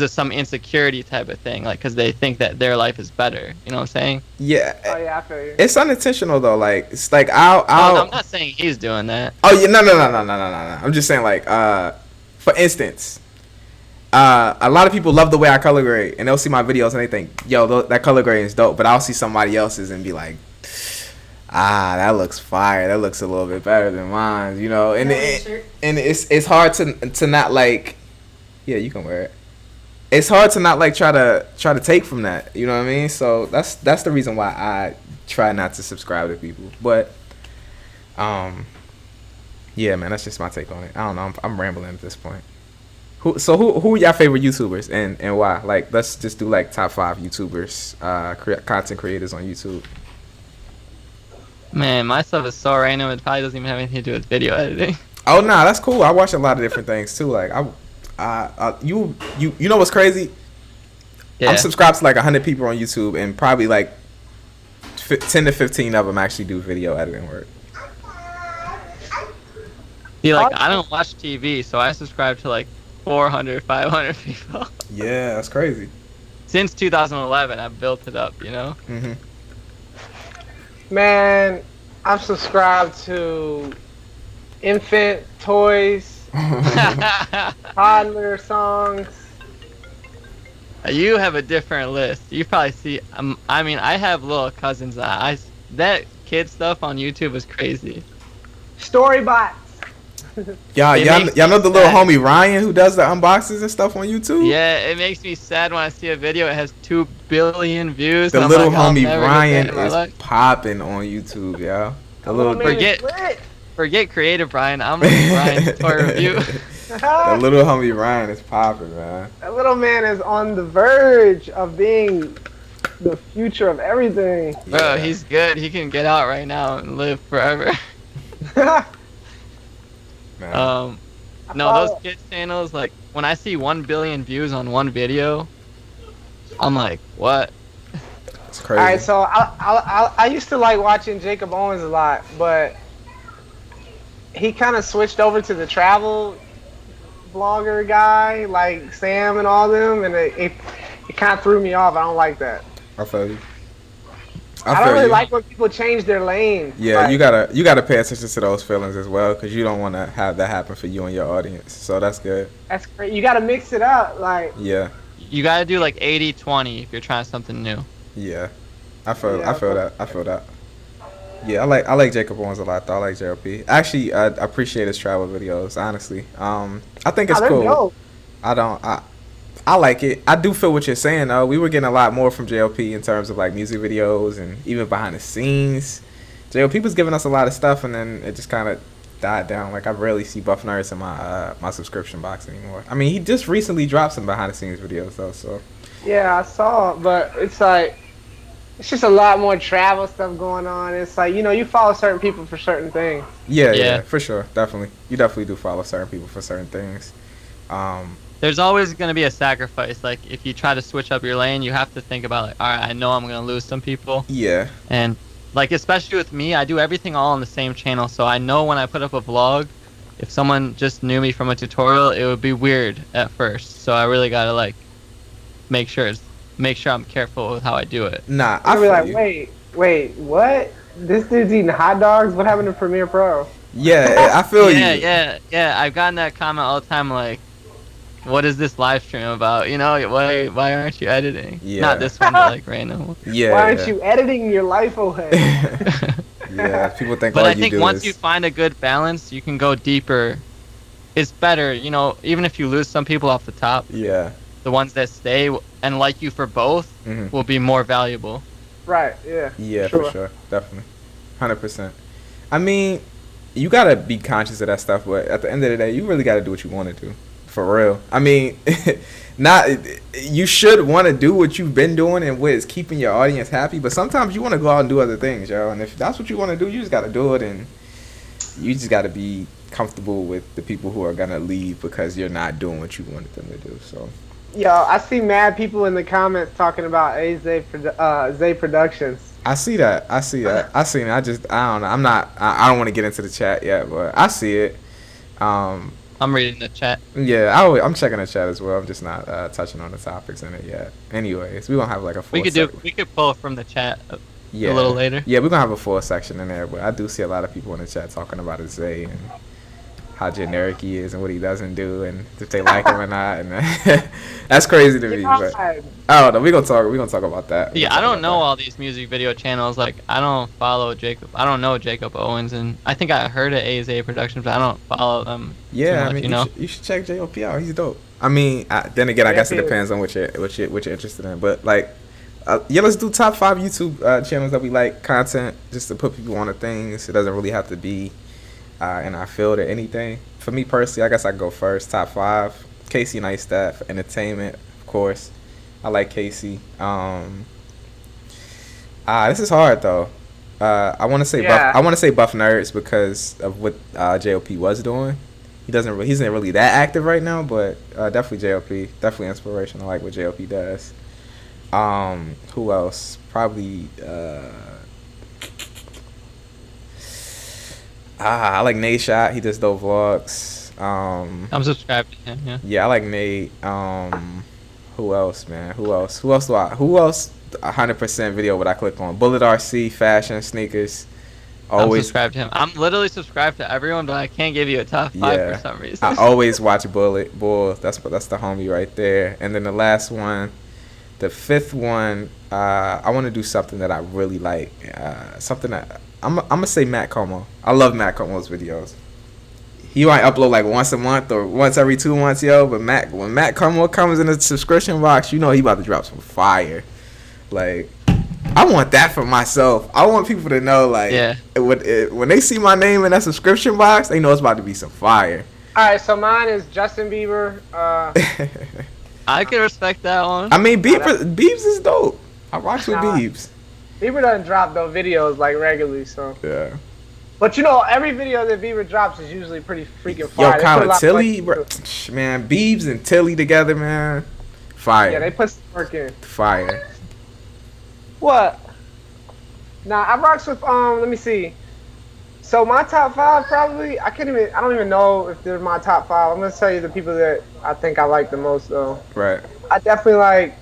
of some insecurity type of thing, like because they think that their life is better. You know what I'm saying? Yeah. Oh yeah, I feel you. It's unintentional though. Like it's like No, I'm not saying he's doing that. Oh yeah, no. I'm just saying like for instance, a lot of people love the way I color grade, and they'll see my videos and they think, yo, that color grade is dope. But I'll see somebody else's and be like, that looks fire. That looks a little bit better than mine, you know. And it's hard to not like, yeah, you can wear it. It's hard to not like try to take from that, you know what I mean? So that's the reason why I try not to subscribe to people. But yeah, man, that's just my take on it. I don't know. I'm rambling at this point. Who are y'all favorite YouTubers and why? Like, let's just do like top 5 YouTubers, content creators on YouTube. Man, my stuff is so random. It probably doesn't even have anything to do with video editing. Oh nah, that's cool. I watch a lot of different things too. Like you know what's crazy? Yeah. I'm subscribed to like 100 people on YouTube, and probably like 10 to 15 of them actually do video editing work. See, like, I don't watch TV, so I subscribe to like 400, 500 people. Yeah, that's crazy. Since 2011, I've built it up, you know? Mm-hmm. Man, I'm subscribed to infant toys, toddler songs. You have a different list. You probably see. I mean, I have little cousins. That kid stuff on YouTube is crazy. Storybots. Y'all know the little homie Ryan who does the unboxings and stuff on YouTube? Yeah, it makes me sad when I see a video. It has 2 billion views. The little homie Ryan is popping on YouTube, y'all. The little forget creative Brian. I'm Brian's toy review. The little homie Ryan is popping, man. That little man is on the verge of being the future of everything. Bro, he's good. He can get out right now and live forever. No, those kids channels, like, when I see 1 billion views on one video, I'm like, what? It's crazy. Alright, so I used to like watching Jacob Owens a lot, but he kind of switched over to the travel vlogger guy, like Sam and all them, and it kind of threw me off. I don't like that. I feel you. I don't really like when people change their lane. Yeah, like, you gotta pay attention to those feelings as well, because you don't want to have that happen for you and your audience. So that's good. That's great. You gotta mix it up, like. Yeah. You gotta do like 80-20 if you're trying something new. Yeah, I feel that. Yeah, I like Jacob Owens a lot though. I like JLP. Actually, I appreciate his travel videos. Honestly, I think it's cool. Dope. I like it. I do feel what you're saying though. We were getting a lot more from JLP in terms of like music videos and even behind the scenes. JLP was giving us a lot of stuff, and then it just kind of died down. Like, I rarely see Buff Nerds in my subscription box anymore. I mean, he just recently dropped some behind the scenes videos though, so. Yeah, I saw, but it's like, it's just a lot more travel stuff going on. It's like, you follow certain people for certain things. Yeah, for sure, definitely. You definitely do follow certain people for certain things. There's always going to be a sacrifice. Like, if you try to switch up your lane, you have to think about, like, all right, I know I'm going to lose some people. Yeah. And, like, especially with me, I do everything all on the same channel. So I know when I put up a vlog, if someone just knew me from a tutorial, it would be weird at first. So I really got to, like, make sure I'm careful with how I do it. Nah, I feel like, wait, what? This dude's eating hot dogs? What happened to Premiere Pro? Yeah, I feel you. Yeah. I've gotten that comment all the time, like, what is this live stream about? Why aren't you editing? Yeah. Not this one, but like random. Yeah. Why aren't you editing your life away? Yeah, people think. But I think once you find a good balance, you can go deeper. It's better, even if you lose some people off the top. Yeah. The ones that stay and like you for both will be more valuable. Right. Yeah. Yeah, for sure, definitely, 100%. I mean, you gotta be conscious of that stuff, but at the end of the day, you really gotta do what you want to do. For real. I mean, you should want to do what you've been doing and what is keeping your audience happy, but sometimes you want to go out and do other things, yo. And if that's what you want to do, you just got to do it, and you just got to be comfortable with the people who are going to leave because you're not doing what you wanted them to do. So, yo, I see mad people in the comments talking about Zay Productions. I see that. I seen it. I don't know. I don't want to get into the chat yet, but I see it. I'm reading the chat. Yeah, I'm checking the chat as well. I'm just not touching on the topics in it yet. Anyways, we won't have like a full. We could pull from the chat a little later. Yeah, we're gonna have a full section in there, but I do see a lot of people in the chat talking about Zay and how generic he is and what he doesn't do and if they like him or not. And that's crazy to me. But I don't know. We're gonna talk about that. Yeah, I don't know all these music video channels. Like, I don't follow Jacob. I don't know Jacob Owens, and I think I heard of AZA Productions, but I don't follow them. Yeah, much, I mean, you know, you should check JOP out. He's dope. I mean, then again, I guess it depends on what you're interested in. But like, yeah, let's do top 5 YouTube channels that we like content, just to put people on the things. It doesn't really have to be in our field or anything. For me personally, I guess I go first. Top 5: Casey Neistat for entertainment, of course. I like Casey. This is hard though. I want to say Buff Nerds because of what JOP was doing. He's not really that active right now, but definitely JOP, definitely inspirational. I like what JOP does. Who else? Probably I like Nate Shot. He does dope vlogs. I'm subscribed to him. Yeah. Yeah, I like Nate. Who else, man? Who else 100% video would I click on? Bullet RC, fashion, sneakers. Always I'm subscribed to him. I'm literally subscribed to everyone, but I can't give you a top 5 for some reason. I always watch Bull. That's the homie right there. And then the last one, the 5th one, I want to do something that I really like. Something that I'm gonna say Matt Como. I love Matt Como's videos. He might upload like once a month or once every 2 months, yo. But when Matt Como comes in the subscription box, you know he about to drop some fire. Like, I want that for myself. I want people to know, like, when they see my name in that subscription box, they know it's about to be some fire. All right, so mine is Justin Bieber. I can respect that one. I mean, Biebs is dope. I watch with Biebs. Bieber doesn't drop those videos like regularly, so. Yeah. But you know, every video that Bieber drops is usually pretty freaking fire. Yo, Kyle Tilly, bro, man, Biebs and Tilly together, man, fire. Yeah, they put some work in. Fire. What? Nah, I rocks with let me see. So my top 5 probably I don't even know if they're my top 5. I'm gonna tell you the people that I think I like the most though. Right. I definitely like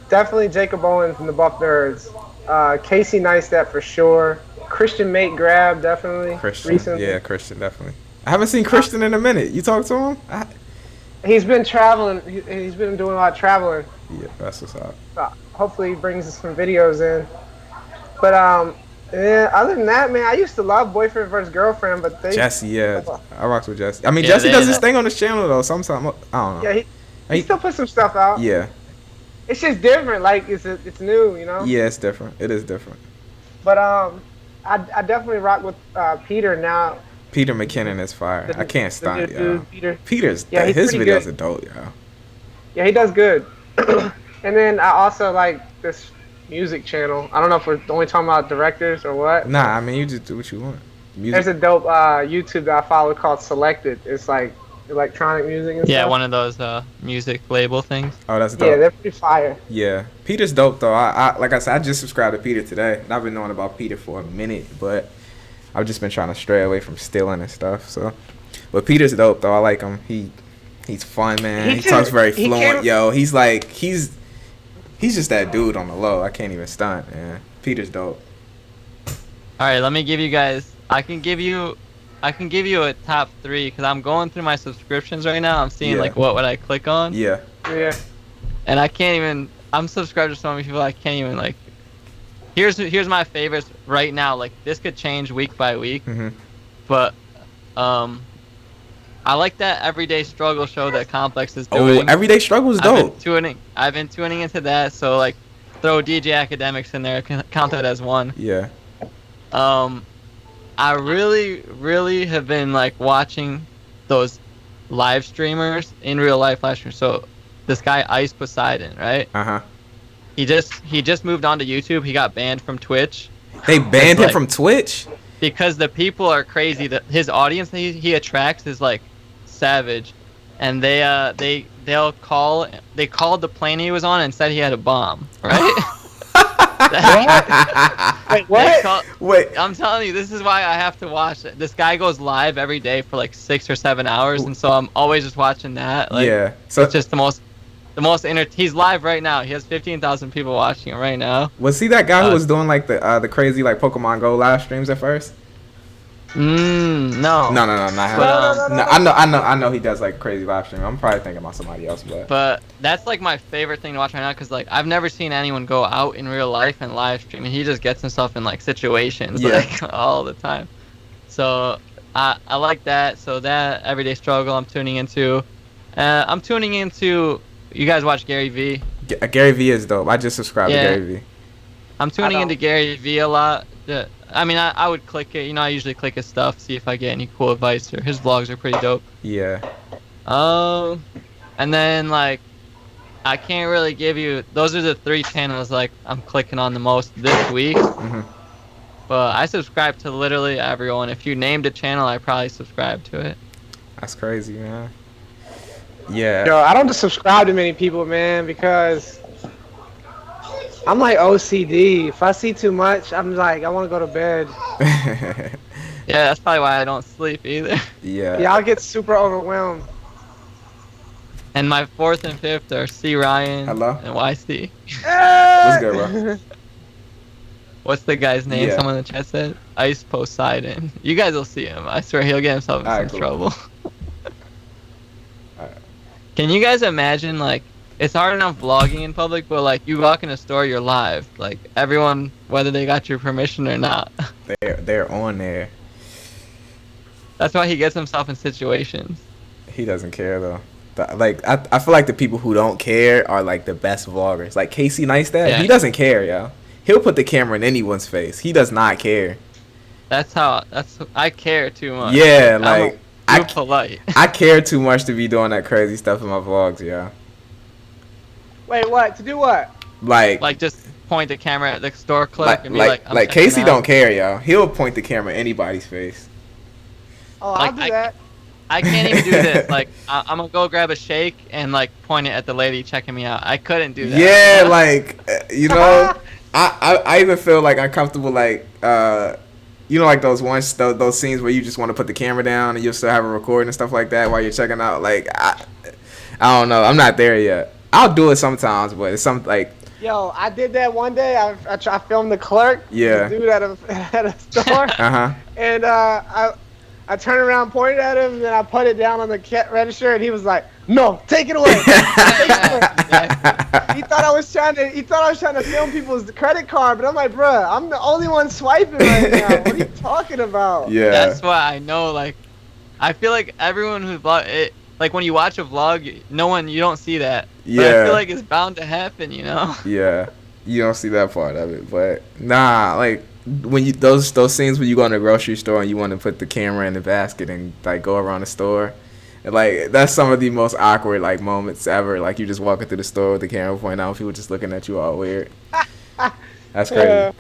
definitely Jacob Owens and the Buff Nerds. Casey Neistat for sure. Christian Mate Grab definitely. Recently. Yeah, Christian definitely. I haven't seen Christian in a minute. You talk to him? He's been traveling. He's been doing a lot of traveling. Yeah, that's what's up. Hopefully he brings us some videos in. But yeah, other than that, man, I used to love Boyfriend vs. Girlfriend, but Jesse, yeah, I rock with Jesse. I mean, Jesse does this thing on his channel though. Sometimes I don't know. Yeah, he still puts some stuff out. Yeah. It's just different. Like it's new, you know. Yeah, it's different. It is different. But I definitely rock with Peter now. Peter McKinnon is fire. I can't stop it, yo. Peter's yeah, his videos are dope, yo. Yeah, he does good. And then I also like this music channel. I don't know if we're only talking about directors or what. Nah, I mean you just do what you want. There's a dope YouTube that I follow called Selected. It's like electronic music and stuff. Yeah, one of those music label things. Oh, that's dope. Yeah, they're pretty fire. Yeah, Peter's dope though. I like I said, I just subscribed to Peter today, and I've been knowing about Peter for a minute, but I've just been trying to stray away from stealing and stuff. So, but Peter's dope though. I like him. He's fun, man. He talks very fluent. Yo, he's just that dude on the low. I can't even stunt, man. Peter's dope. All right, let me give you guys. I can give you a top 3 because I'm going through my subscriptions right now. I'm seeing like what would I click on. Yeah. Yeah. And I can't even. I'm subscribed to so many people. I can't even like. Here's my favorites right now. Like this could change week by week, but I like that Everyday Struggle show that Complex is doing. Oh, Everyday Struggle is dope. I've been tuning into that. So like, throw DJ Academics in there. Count that as one. Yeah. I really have been like watching those live streamers in real life live streamers. So this guy Ice Poseidon, right? He just moved on to YouTube. He got banned from Twitch. They banned him from Twitch because the people are crazy. That his audience that he attracts is like savage, and they called the plane he was on and said he had a bomb, right? Wait, what? Wait, I'm telling you, this is why I have to watch it. This guy goes live every day for like 6 or 7 hours, and so I'm always just watching that. Like, yeah, so it's just the most he's live right now. He has 15,000 people watching him right now. Was he that guy who was doing like the crazy like Pokemon Go live streams at first? No. No, not him. But No, I know he does like crazy live stream. I'm probably thinking about somebody else, but that's like my favorite thing to watch right now, because like I've never seen anyone go out in real life and live stream, and he just gets himself in like situations like all the time. So I like that. So that everyday struggle I'm tuning into. I'm tuning into. You guys watch Gary V? Gary V is dope. I just subscribed to Gary V. I'm tuning into Gary V a lot. I mean, I would click it. You know, I usually click his stuff, see if I get any cool advice. Or his vlogs are pretty dope. Yeah. And then like, I can't really give you. Those are the 3 channels like I'm clicking on the most this week. But I subscribe to literally everyone. If you named a channel, I probably subscribe to it. That's crazy, man. Yeah. Yo, I don't subscribe to many people, man, because I'm like OCD. If I see too much, I'm like, I want to go to bed. Yeah, that's probably why I don't sleep either. Yeah, I'll get super overwhelmed. And my 4th and 5th are C. Ryan and YC. What's good, bro? What's the guy's name? Yeah. Someone in the chat said? Ice Poseidon. You guys will see him. I swear he'll get himself in some trouble. Can you guys imagine, like, it's hard enough vlogging in public, but like you walk in a store, you're live. Like everyone, whether they got your permission or not. They're on there. That's why he gets himself in situations. He doesn't care though. Like I feel like the people who don't care are like the best vloggers. Like Casey Neistat, he doesn't care, yo. He'll put the camera in anyone's face. He does not care. I care too much. Yeah, like I'm polite. I care too much to be doing that crazy stuff in my vlogs, yeah. Wait, what? To do what? Like just point the camera at the store clerk and be like Casey don't care, yo. He'll point the camera in anybody's face. Oh, I'll do that. I can't even do this. Like, I'm gonna go grab a shake and like point it at the lady checking me out. I couldn't do that. Yeah, like you know, I even feel like uncomfortable, like you know, like those scenes where you just want to put the camera down and you'll still have a recording and stuff like that while you're checking out. Like I don't know, I'm not there yet. I'll do it sometimes, but it's something like. Yo, I did that one day. I filmed the clerk. Yeah. The dude at a store. And I turned around, pointed at him, and then I put it down on the register, and he was like, "No, take it away." Take it away. He thought I was trying to film people's credit card, but I'm like, bruh, I'm the only one swiping right now. What are you talking about? Yeah. That's why I know. Like, I feel like everyone who vlog it. Like when you watch a vlog, you don't see that. Yeah. But I feel like it's bound to happen, you know. Yeah, you don't see that part of it, but nah, like when you those scenes when you go in the grocery store and you want to put the camera in the basket and like go around the store, and like that's some of the most awkward like moments ever. Like you just walking through the store with the camera pointing out, people just looking at you all weird. That's crazy. Yeah.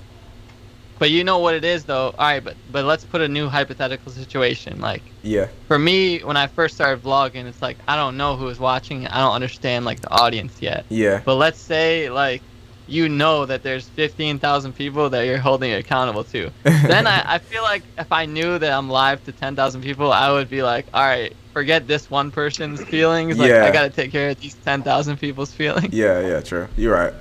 But you know what it is though. All right, but let's put a new hypothetical situation. Like, yeah, for me, when I first started vlogging, it's like I don't know who is watching. I don't understand like the audience yet. Yeah. But let's say like you know that there's 15,000 people that you're holding accountable to. Then I feel like if I knew that I'm live to 10,000 people, I would be like, all right, forget this one person's feelings. Like I gotta take care of these 10,000 people's feelings. Yeah, true. You're right.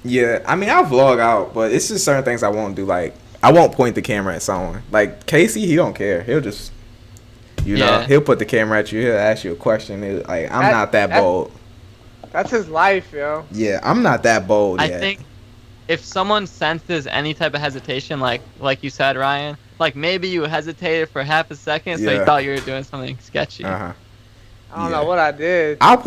Yeah, I mean, I'll vlog out, but it's just certain things I won't do. Like, I won't point the camera at someone. Like, Casey, he don't care. He'll just, you know, he'll put the camera at you. He'll ask you a question. I'm not that bold. That's his life, yo. Yeah, I'm not that bold I yet. think if someone senses any type of hesitation, like you said, Ryan, like maybe you hesitated for half a second, so you thought you were doing something sketchy. I don't know what I did. I'll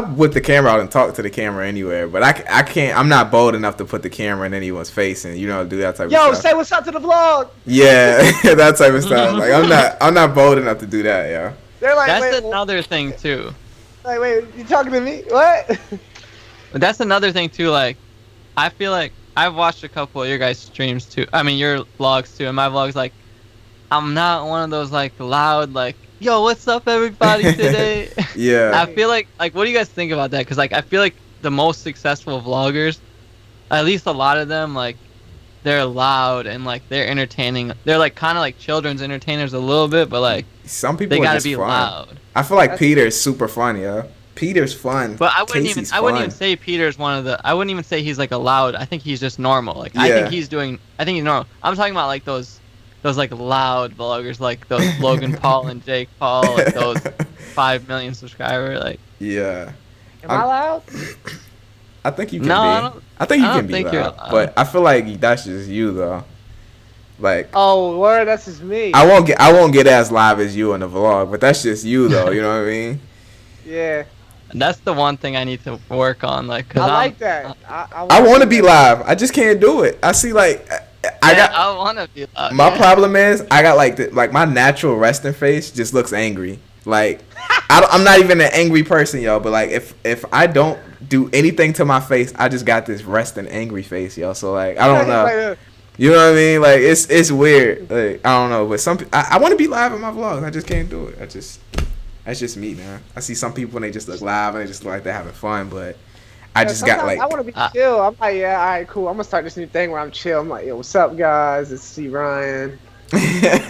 whip the camera out and talk to the camera anywhere, but I can't. I'm not bold enough to put the camera in anyone's face and do that type of stuff. Yo, say what's up to the vlog. Yeah, that type of stuff. Like I'm not bold enough to do that, yeah. They're like, that's another thing too. Like, wait, you talking to me? What? But that's another thing too. Like, I feel like I've watched a couple of your guys' streams too. I mean, your vlogs too, and my vlogs. Like, I'm not one of those like loud like, yo, what's up everybody today? Yeah. I feel like what do you guys think about that? Because like I feel like the most successful vloggers, at least a lot of them, like they're loud and like they're entertaining. They're like kind of like children's entertainers a little bit, but like some people they gotta just be fun. loud. I feel like Peter's super fun, yo. Peter's fun. But I wouldn't even say Peter's one of the. I wouldn't even say he's like a loud. I think he's just normal. Like I think he's normal. I'm talking about like those those like loud vloggers, like those Logan Paul and Jake Paul, like those 5 million subscriber, like. Yeah. Am I loud? I think you can No, be. I don't. I think you I can don't be think you're loud, loud. but I feel like that's just you though. Like Oh, word, that's just me. I won't get as live as you in the vlog, but that's just you though. You know what I mean? Yeah, And that's the one thing I need to work on, like, cause I I'm, like that. I want to be live. I just can't do it. I see like I want to be loud. my problem is I got like my natural resting face just looks angry. Like I'm not even an angry person, yo. But like if I don't do anything to my face, I just got this resting angry face, yo. So like I don't know. You know what I mean? Like it's weird. Like I don't know, but I want to be live in my vlogs. I just can't do it. That's just me, man. I see some people and they just look live and they just look like they're having fun, but I just got like I want to be chill. I'm like, yeah, all right, cool. I'm gonna start this new thing where I'm chill. I'm like, yo, what's up, guys? It's C Ryan. Then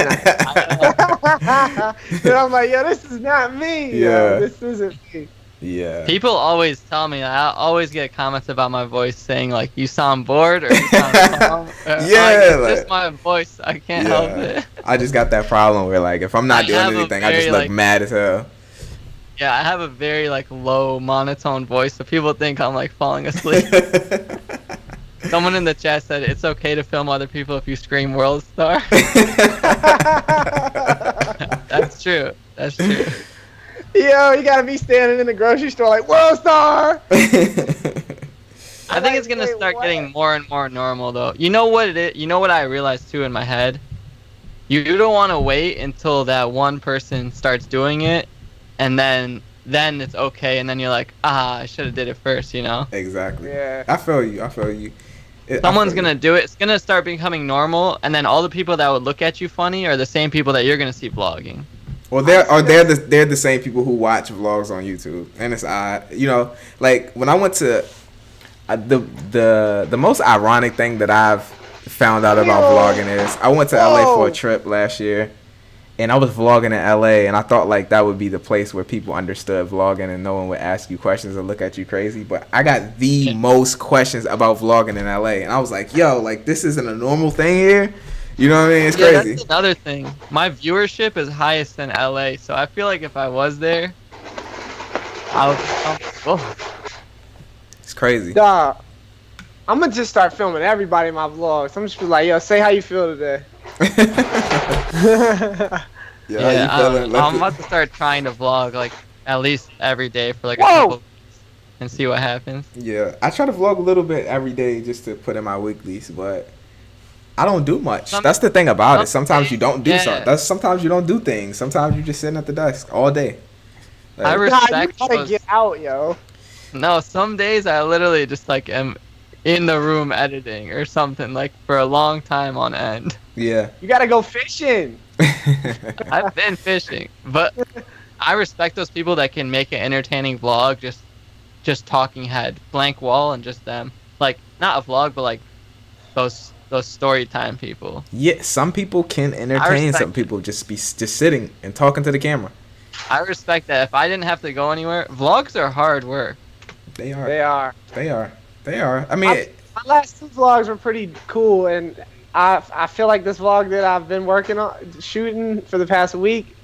I'm like, yo, this is not me. Yeah. Yo, this isn't me. yeah. People always tell me, I always get comments about my voice saying like, you sound bored or you sound calm. Yeah, It's just my voice. I can't help it. I just got that problem where like if I'm not doing anything, I just look mad as hell. Yeah, I have a very like low monotone voice, so people think I'm like falling asleep. Someone in the chat said it's okay to film other people if you scream "World Star." That's true. That's true. Yo, you gotta be standing in the grocery store like, World Star! I think it's gonna start getting more and more normal though. You know what it is? You know what I realized too in my head? You don't want to wait until that one person starts doing it, and then it's okay, and then you're like, I should have did it first, you know? Exactly. Yeah. I feel you. Someone's gonna do it. It's gonna start becoming normal, and then all the people that would look at you funny are the same people that you're gonna see vlogging. Well, they're the same people who watch vlogs on YouTube, and it's odd, you know. Like when I went to the most ironic thing that I've found out about vlogging is I went to LA for a trip last year, and I was vlogging in LA, and I thought like that would be the place where people understood vlogging and no one would ask you questions or look at you crazy. But I got the most questions about vlogging in LA, and I was like, yo, like this isn't a normal thing here. You know what I mean? It's crazy. That's another thing. My viewership is highest in LA, so I feel like if I was there, I would be comfortable. It's crazy. Dog, I'm gonna just start filming everybody in my vlogs. I'm just be like, yo, say how you feel today. Yeah, I'm about to start trying to vlog like at least every day for like a Whoa! couple weeks and see what happens. Yeah, I try to vlog a little bit every day just to put in my weeklies, but I don't do much. That's the thing about it. Sometimes you don't do something. Sometimes you don't do things. Sometimes you just sitting at the desk all day. Like, I respect you gotta those. get out, yo. No, some days I literally just like am in the room editing or something like for a long time on end. Yeah. You gotta go fishing. I've been fishing, but I respect those people that can make an entertaining vlog, just talking head, blank wall, and just them. Like not a vlog, but like those story time people. Yeah, some people can entertain. Some people just sitting and talking to the camera. I respect that. If I didn't have to go anywhere, vlogs are hard work. They are. They are. I mean, my last two vlogs were pretty cool, and I feel like this vlog that I've been working on shooting for the past week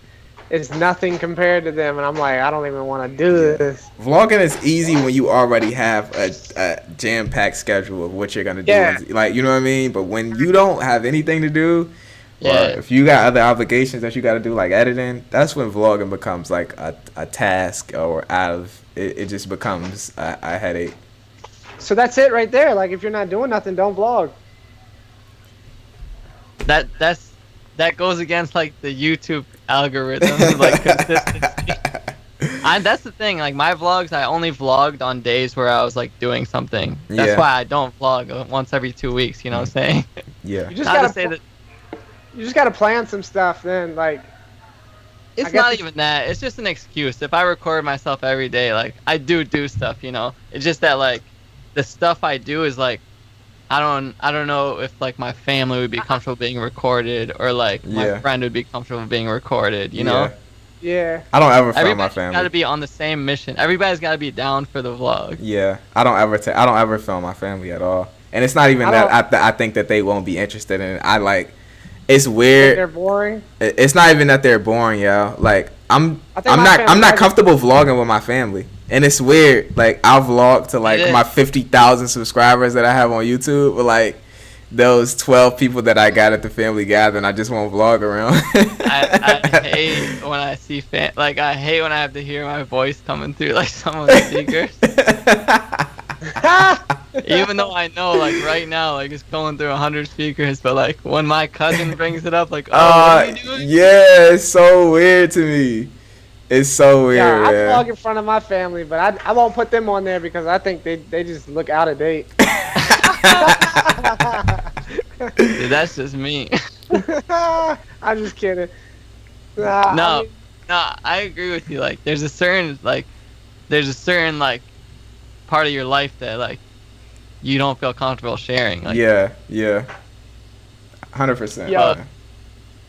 is nothing compared to them, and I'm like, I don't even want to do this. Vlogging is easy when you already have a jam-packed schedule of what you're gonna do. Yeah. Like, you know what I mean? But when you don't have anything to do, Yeah. or if you got other obligations that you got to do, like editing, that's when vlogging becomes like a task or it just becomes a headache. So that's it right there. Like, if you're not doing nothing, don't vlog. That goes against like the YouTube algorithm, like consistency. That's the thing. Like my vlogs, I only vlogged on days where I was like doing something. That's why I don't vlog once every 2 weeks. You know what I'm saying? Yeah. You just gotta plan some stuff. Then like, it's not even that. It's just an excuse. If I record myself every day, like I do stuff. You know, it's just that like the stuff I do is like. I don't know if like my family would be comfortable being recorded or like my friend would be comfortable being recorded, you know? Yeah. I don't ever film my Everybody's family. got to be on the same mission. Everybody's got to be down for the vlog. Yeah. I don't ever film my family at all. And it's not even that I think that they won't be interested in it. it's They're weird. boring. It's not even that they're boring, yo. Like I'm I think I'm not comfortable vlogging with my family, and it's weird. Like I'll vlog to like my 50,000 subscribers that I have on YouTube, but like those 12 people that I got at the family gathering, I just won't vlog around. I hate when I see I hate when I have to hear my voice coming through like someone's speakers. Even though I know like right now like it's going through 100 speakers, but like when my cousin brings it up, like, what are you doing? Yeah, it's so weird to me. It's so weird. Yeah, I vlog in front of my family, but I won't put them on there because I think they just look out of date. Dude, that's just me. I'm just kidding. No, I agree with you. Like, there's a certain like part of your life that like you don't feel comfortable sharing. Like, yeah, 100%. Yo,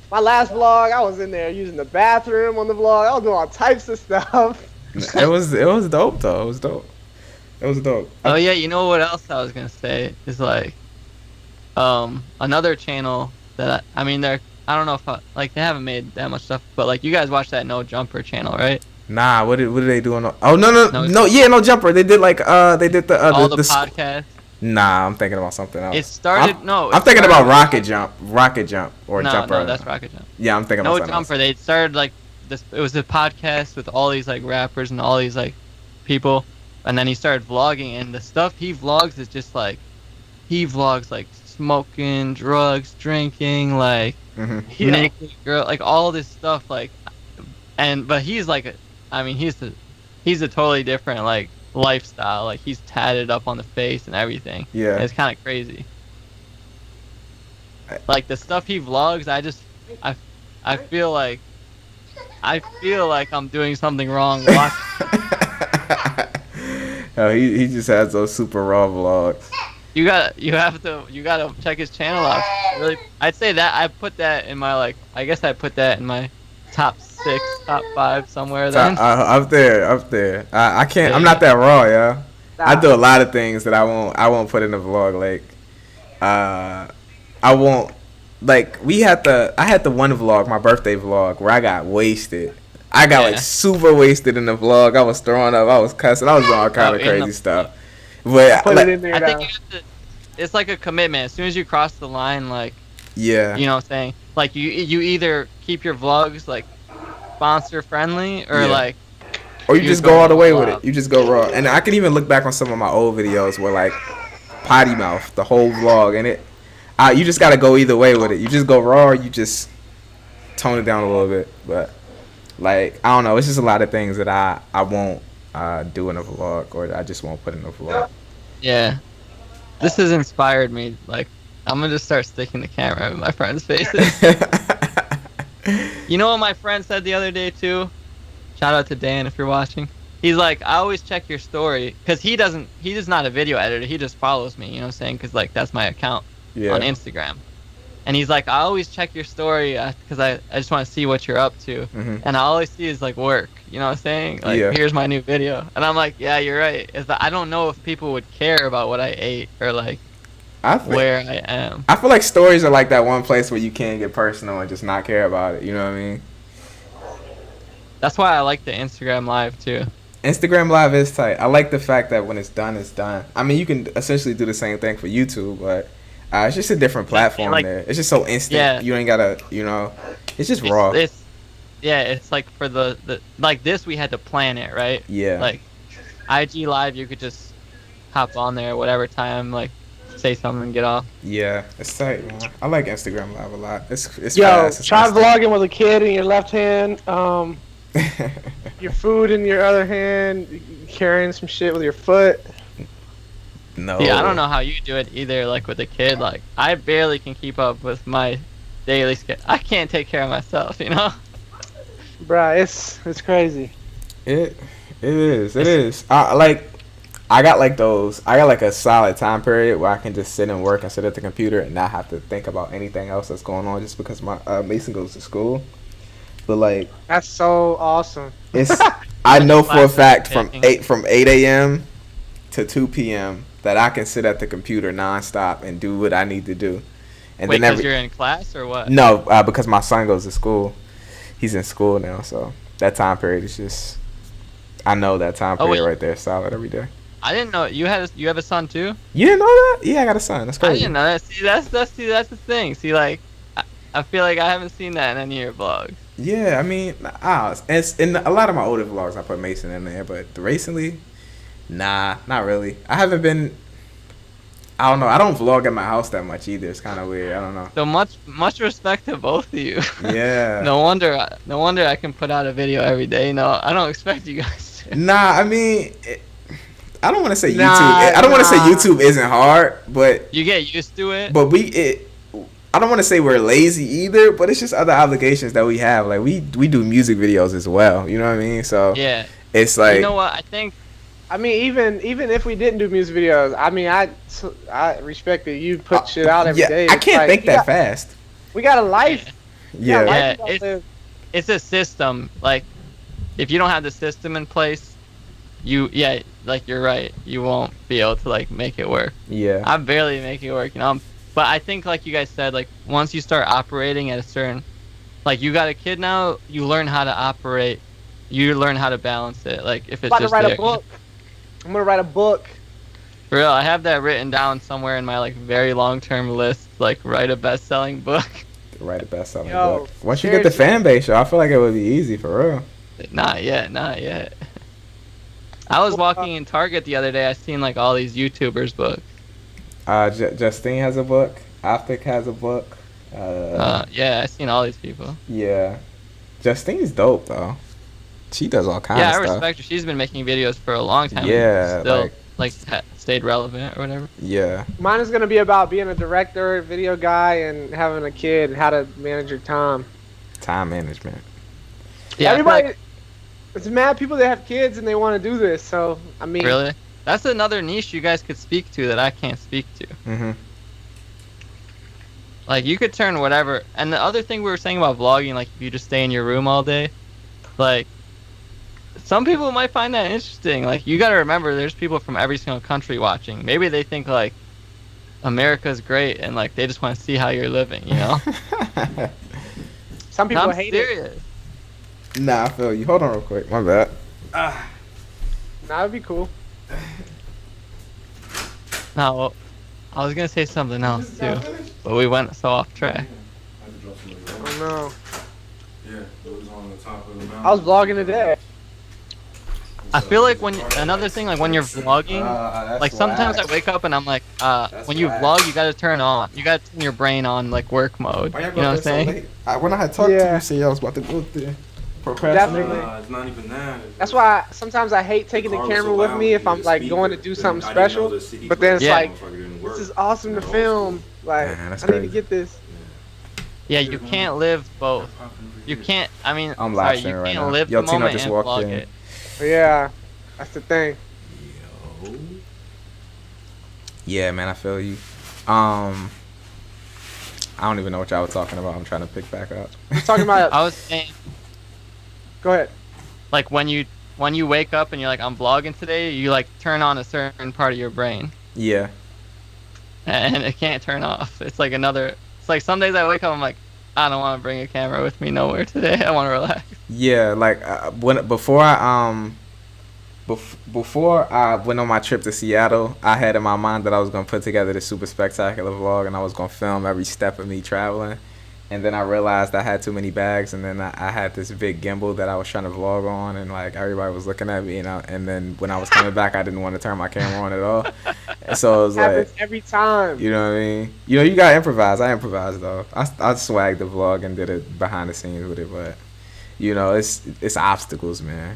my last vlog, I was in there using the bathroom on the vlog. I was doing all types of stuff. It was dope though. It was dope. Oh yeah, you know what else I was gonna say is like, another channel that I mean I don't know if like they haven't made that much stuff, but like you guys watch that No Jumper channel, right? Nah, what did they do on? No Jumper. They did like they did the podcast. Nah, I'm thinking about something else. It started I'm thinking about Rocket Jump or Jumper. No, that's Rocket Jump. Yeah, I'm thinking about something Jumper. Else. They started like this. It was a podcast with all these like rappers and all these like people, and then he started vlogging, and the stuff he vlogs is just like he vlogs like smoking, drugs, drinking, like naked girl, like all this stuff, like, but he's like, I mean, he's a totally different like lifestyle. Like he's tatted up on the face and everything. Yeah, and it's kind of crazy. Like the stuff he vlogs, I feel like I'm doing something wrong. Oh, he just has those super raw vlogs. You gotta check his channel out. Really, I'd say that I put that in my I guess I put that in my top 6, top 5 somewhere. Then up there. I can't. I'm not that raw, yeah. I do a lot of things that I won't put in the vlog. Like, I won't. Like I had the one vlog, my birthday vlog, where I got wasted. I got like super wasted in the vlog. I was throwing up. I was cussing. I was doing all kind of crazy stuff. But put it in there. I think it's like a commitment. As soon as you cross the line, like, yeah, you know what I'm saying? Like you either keep your vlogs like sponsor friendly or or you just go all the way with it. You just go raw. And I can even look back on some of my old videos where like potty mouth the whole vlog, and you just gotta go either way with it. You just go raw, or you just tone it down a little bit. But like, I don't know, it's just a lot of things that I won't do in a vlog, or I just won't put in a vlog. Yeah, this has inspired me. Like, I'm gonna just start sticking the camera in my friends' faces. You know what my friend said the other day too? Shout out to Dan if you're watching. He's like, I always check your story, because he's not a video editor. He just follows me, you know what I'm saying? Because like that's my account on Instagram. And he's like, I always check your story because I just want to see what you're up to. And I always see is like work, you know what I'm saying? Like, here's my new video. And I'm like, yeah, you're right. I don't know if people would care about what I ate or like where I am. I feel like stories are like that one place where you can get personal and just not care about it. You know what I mean? That's why I like the Instagram Live too. Instagram Live is tight. I like the fact that when it's done, it's done. I mean, you can essentially do the same thing for YouTube, but it's just a different platform there. It's just so instant. Yeah. You ain't gotta, it's just raw. It's like for the like this, we had to plan it, right? Yeah. Like IG Live, you could just hop on there whatever time, like say something and get off. Yeah, it's tight, man. I like Instagram Live a lot. It's Yo, fast. It's try vlogging with a kid in your left hand, your food in your other hand, carrying some shit with your foot. No. Yeah, I don't know how you do it either. Like with a kid, like I barely can keep up with my daily schedule. I can't take care of myself, Bruh, it's crazy. It is. I got like a solid time period where I can just sit and work and sit at the computer and not have to think about anything else that's going on, just because my Mason goes to school. But like, that's so awesome. I know for a fact from 8 a.m. to 2 p.m. that I can sit at the computer nonstop and do what I need to do. And Wait, then because you're in class or what? no, because my son goes to school. He's in school now, so that time period is just. I know that time Oh, period wait. right there, is solid every day. I didn't know you have a son too. You didn't know that? Yeah, I got a son. That's I crazy. didn't know that. See, that's the thing. See, like, I feel like I haven't seen that in any of your vlogs. Yeah, I mean, it's in a lot of my older vlogs. I put Mason in there, but recently, nah, not really. I haven't been. I don't know. I don't vlog at my house that much either. It's kind of weird. I don't know. So much respect to both of you. Yeah. No wonder I can put out a video every day. No, I don't expect you guys to. Nah, I mean, I don't want to say Nah, YouTube. I don't want to say nah. YouTube isn't hard, but You get used to it. I don't want to say we're lazy either, but it's just other obligations that we have. Like we do music videos as well. You know what I mean? So Yeah. it's like, You know what? I think I mean, even if we didn't do music videos, I mean, I respect that you put shit out every day. I It's can't like, think that fast. We got a life. Yeah. Yeah, Life we gotta live. it's a system. Like, if you don't have the system in place, like you're right. You won't be able to like make it work. Yeah. I barely make it work, you know. But I think, like you guys said, like once you start operating at a certain, like you got a kid now, you learn how to operate. You learn how to balance it. Like if it's I'm about to just write there. a book. I'm gonna write a book. For real, I have that written down somewhere in my like very long-term list. Like write a best-selling book. Write a best-selling Yo, book. Once you get the seriously. fan base, I feel like it would be easy for real. Not yet. I was walking in Target the other day. I seen like all these YouTubers' books. Justine has a book. Optic has a book. Yeah, I seen all these people. Yeah. Justine's dope though. She does all kinds Yeah, I of stuff. respect her. She's been making videos for a long time. Yeah, and still like- stayed relevant or whatever. Yeah. Mine is gonna be about being a director, video guy, and having a kid, and how to manage your time. Time management. Yeah, I feel Everybody, like- it's mad people that have kids and they want to do this. So I mean, really, that's another niche you guys could speak to that I can't speak to. Mhm. Like you could turn whatever. And the other thing we were saying about vlogging, like if you just stay in your room all day, like some people might find that interesting. Like you got to remember, there's people from every single country watching. Maybe they think like America's great and like they just want to see how you're living, you know? some people I'm hate it. serious. Nah, I feel you. Hold on real quick. My bad. That would be cool. No, well, I was gonna say something else too, but we went so off track. Oh no, Yeah, it was on the top of the mountain. I was vlogging today. I feel like another thing, like when you're vlogging, like sometimes I wake up and I'm like, when you vlog, you gotta turn your brain on like work mode. You know what I'm saying? When I had talked to Yeah. you, say I was about to go there. Definitely. It's not even that. That's why sometimes I hate taking the camera with me if I'm like going to do something special. But then it's Yeah. like, this is awesome to film. Like, Man, that's I need to crazy. get this. Yeah, you can't live both. You can't. I mean, I'm sorry, live you streaming right can't now. live Yo, the Tino moment just and walked vlog in. it. But yeah, that's the thing. Yeah, man, I feel you. I don't even know what y'all were talking about. I'm trying to pick back up. We're talking about. I was saying, Go ahead. like when you wake up and you're like, I'm vlogging today, you like turn on a certain part of your brain, Yeah. and it can't turn off. It's like another. It's like some days I wake up, I'm like, I don't want to bring a camera with me nowhere today. I want to relax. Yeah, like before I went on my trip to Seattle, I had in my mind that I was gonna put together this super spectacular vlog and I was gonna film every step of me traveling. And then I realized I had too many bags, and then I had this big gimbal that I was trying to vlog on, and like everybody was looking at me, and then when I was coming back, I didn't want to turn my camera on at all. And so it was Happens like, every time. you know what I mean? You know, you gotta improvise. I improvised though. I swagged the vlog and did it behind the scenes with it, but you know, it's obstacles, man.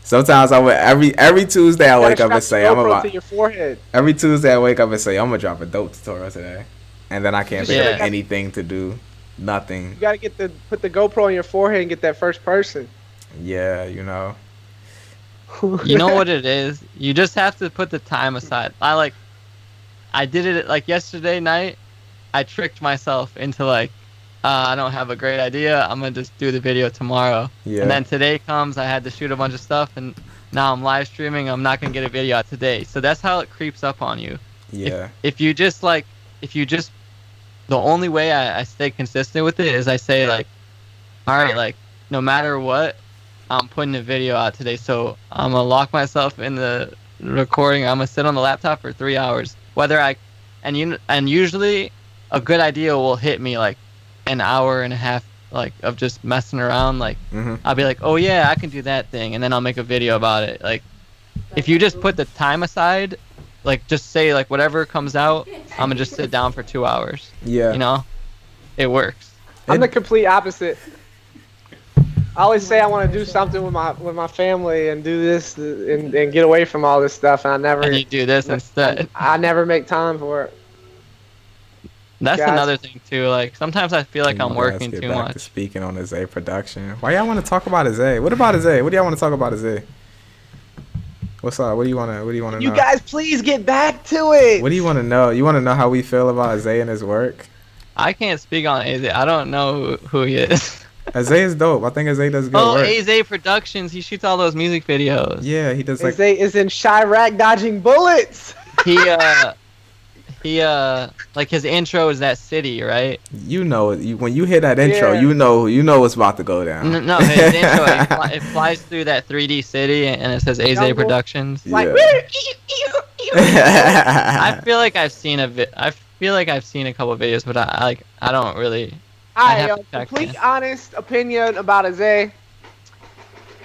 Sometimes I would every Tuesday I You gotta wake up and strap say the I'm GoPro about. to your forehead. Every Tuesday I wake up and say I'm gonna drop a dope tutorial today, and then I can't think of Yeah. anything to do. Nothing. You gotta put the GoPro on your forehead and get that first person. Yeah, you know. You know what it is? You just have to put the time aside. I did it like yesterday night. I tricked myself into like, I don't have a great idea. I'm gonna just do the video tomorrow. Yeah. And then today comes, I had to shoot a bunch of stuff, and now I'm live streaming. I'm not gonna get a video out today. So that's how it creeps up on you. Yeah. If you just like if you just, the only way I stay consistent with it is I say like, all right, like no matter what, I'm putting a video out today. So I'm gonna lock myself in the recording. I'm gonna sit on the laptop for 3 hours. And usually a good idea will hit me like an hour and a half like of just messing around. Like I'll be like, oh yeah, I can do that thing, and then I'll make a video about it. Like if you just put the time aside, like just say like whatever comes out, I'm gonna just sit down for 2 hours. Yeah. You know, it works. I'm the complete opposite. I always say I want to do something with my family and do this and get away from all this stuff, and And you do this instead. I never make time for it. That's Guys. another thing too. Like sometimes I feel like I'm working Let's too get back much. to speaking on his A production. Why y'all want to talk about his A? What about his A? What do y'all want to talk about his A? What's up? What do you want to know? You guys, please get back to it. What do you want to know? You want to know how we feel about Isaiah and his work? I can't speak on AZ. I don't know who he is. Isaiah is dope. I think Isaiah does good work. AZ Productions. He shoots all those music videos. Yeah, he does like. They is in Chirac dodging bullets. He like his intro is that city, right? You know, when you hear that intro, Yeah. you know what's about to go down. No, his intro it flies through that 3D city and it says AZ Jungle. Productions. Like, Yeah. I feel like I've seen a couple of videos, but I don't really. I have to check complete this. honest opinion about Isaiah.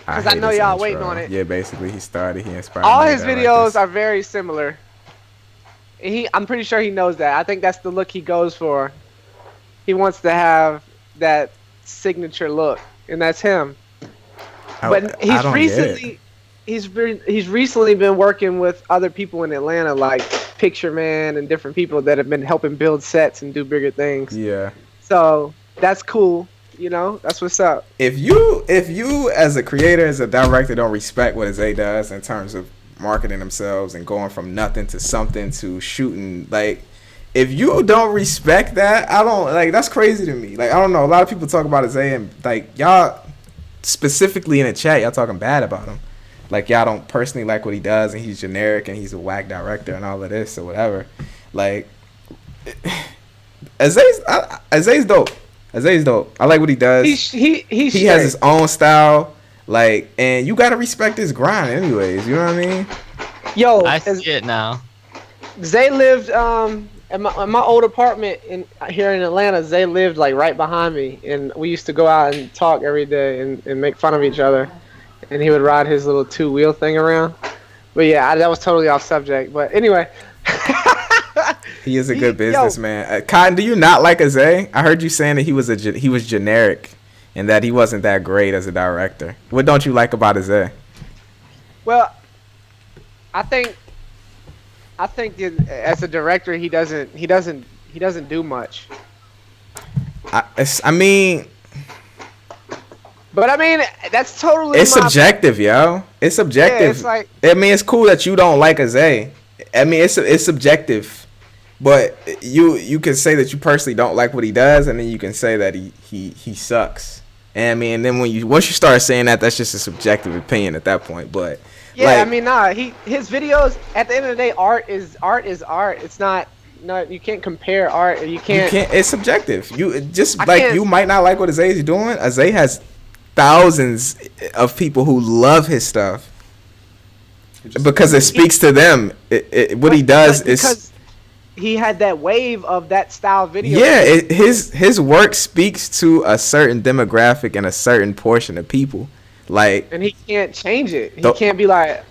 'Cause I hate know his y'all intro. waiting on it. Yeah, basically he inspired All me his to write videos this. are very similar. I'm pretty sure he knows that. I think that's the look he goes for. He wants to have that signature look, and that's him. But I don't get it. he's recently been working with other people in Atlanta, like Picture Man and different people that have been helping build sets and do bigger things. Yeah. So that's cool. You know, that's what's up. If you as a creator, as a director, don't respect what Zay does in terms of marketing themselves and going from nothing to something to shooting, like, if you don't respect that, I don't, like, that's crazy to me. Like, I don't know, a lot of people talk about Zay and, like, y'all specifically in the chat, y'all talking bad about him. Like, y'all don't personally like what he does, and he's generic, and he's a whack director, and all of this, or whatever. Like, Zay's dope. Zay's dope. I like what he does. He has his own style, like, and you gotta respect his grind, anyways. You know what I mean? Yo, I see it now. Zay lived in my old apartment here in Atlanta. Zay lived like right behind me, and we used to go out and talk every day and make fun of each other. And he would ride his little 2-wheel thing around. But yeah, that was totally off subject. But anyway. He is a good businessman. Cotton, do you not like Zay? I heard you saying that he was generic and that he wasn't that great as a director. What don't you like about Zay? Well, I think that as a director, he doesn't do much. I mean, but I mean, that's totally. It's subjective, yo. It's subjective. Yeah, it's like, I mean, it's cool that you don't like Zay. I mean, it's subjective. But you can say that you personally don't like what he does, and then you can say that he sucks. And I mean, then once you start saying that, that's just a subjective opinion at that point. But yeah, like, I mean, his videos at the end of the day, art is art. It's not. No, you can't compare art. You can't. It's subjective. You might not like what Zay is doing. Zay has thousands of people who love his stuff because it speaks to them. What he does is. He had that wave of that style video. Yeah, his work speaks to a certain demographic and a certain portion of people. Like, and he can't change it. He can't be like,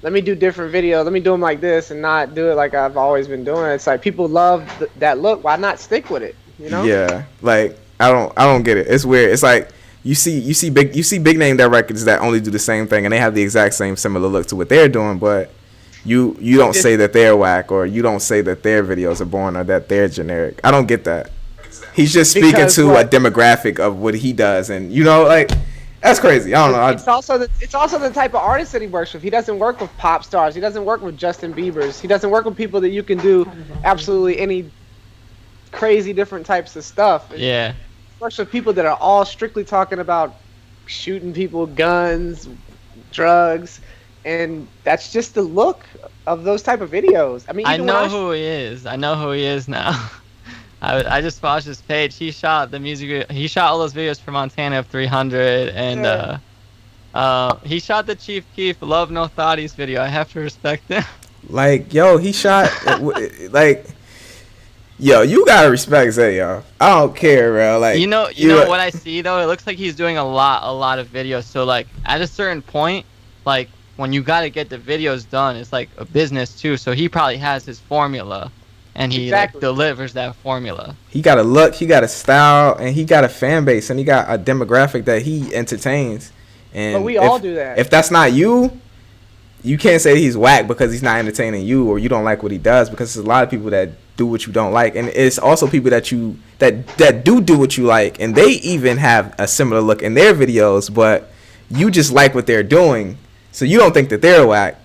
let me do different videos. Let me do them like this and not do it like I've always been doing. It's like people love that look. Why not stick with it? You know? Yeah. Like, I don't get it. It's weird. It's like you see big name directors that only do the same thing and they have the exact same similar look to what they're doing, but you don't say that they're whack, or you don't say that their videos are boring, or that they're generic. I don't get that. He's just speaking to a demographic of what he does, and like, that's crazy. I don't know. It's also the type of artist that he works with. He doesn't work with pop stars. He doesn't work with Justin Bieber's. He doesn't work with people that you can do absolutely any crazy different types of stuff. Yeah. He works with people that are all strictly talking about shooting people, guns, drugs. and that's just the look of those type of videos. I mean, I even when know who he is. I know who he is now. I just watched his page. He shot the music. He shot all those videos for Montana of 300, and he shot the Chief Keef Love No Thotties video. I have to respect him. Like, yo, he shot like, yo, you gotta respect Zay, yo. I don't care, bro. Like, You know what I see though. It looks like he's doing a lot of videos. So like at a certain point, like when you gotta get the videos done, it's like a business too. So he probably has his formula, and he Exactly. like delivers that formula. he got a look, he got a style, and he got a fan base, and he got a demographic that he entertains. And But we all do that. If that's not you, you can't say he's whack because he's not entertaining you, or you don't like what he does, because there's a lot of people that do what you don't like, and it's also people that do what you like, and they even have a similar look in their videos, but you just like what they're doing, so you don't think that they're whack,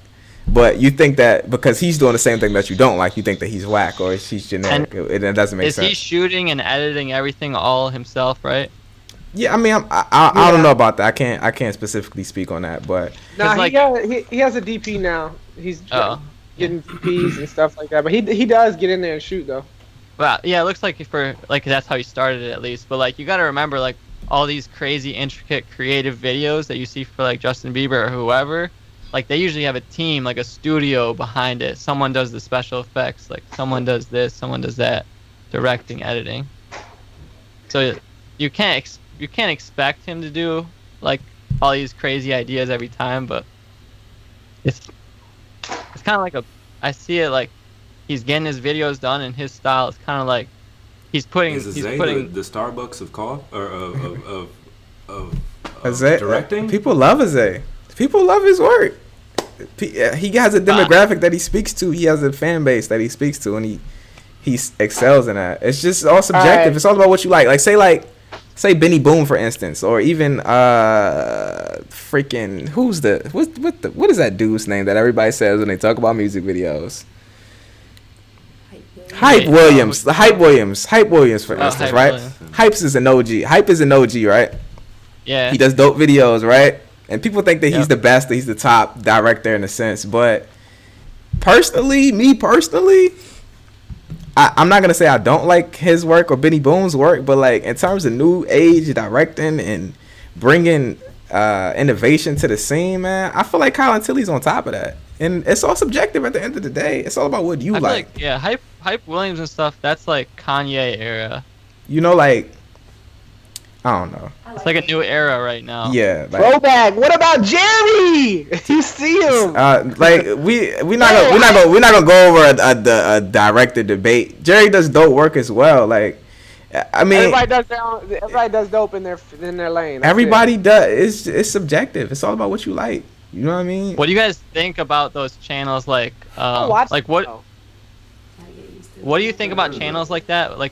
but you think that because he's doing the same thing that you don't like, you think that he's whack or he's generic. It doesn't make sense. Is he shooting and editing everything all himself, right? Yeah, I mean, I don't know about that. I can't specifically speak on that, but Nah, like- he has a DP now. He's Oh. getting DPs and stuff like that. But he does get in there and shoot though. Well, yeah, it looks like that's how he started it at least. But like you got to remember like all these crazy, intricate, creative videos that you see for like Justin Bieber or whoever, like they usually have a team, like a studio behind it. Someone does the special effects, like someone does this, someone does that, directing, editing. So you can't expect him to do like all these crazy ideas every time, but it's kind of like I see it like he's getting his videos done in his style. It's kind of like he's putting Is Zay the Starbucks of call or of Azay, directing? people love Azay. People love his work. He has a demographic that he speaks to. He has a fan base that he speaks to, and he excels in that. It's just all subjective. Alright. It's all about what you like. Say Benny Boom, for instance, or even freaking what is that dude's name that everybody says when they talk about music videos? Hype Williams, Hype Williams, for instance, Hype right? Williams. Hype is an OG, right? Yeah. He does dope videos, right? And people think that he's the best, that he's the top director in a sense. But me personally, I'm not gonna say I don't like his work or Benny Boom's work, but like in terms of new age directing and bringing innovation to the scene, man, I feel like Colin Tilley's on top of that. And it's all subjective at the end of the day. It's all about what you I feel like. yeah, Hype Williams and stuff. That's like Kanye era. You know, like I don't know. It's like a new era right now. Yeah, like, Throwback. What about Jerry? You see him? like we're not gonna go over a director debate. Jerry does dope work as well. Like, I mean, everybody does dope in their lane. That's everybody does. It's subjective. It's all about what you like. You know what I mean? What do you guys think about those channels? Like, I'll watch like it, what? though. What do you think about channels like that? Like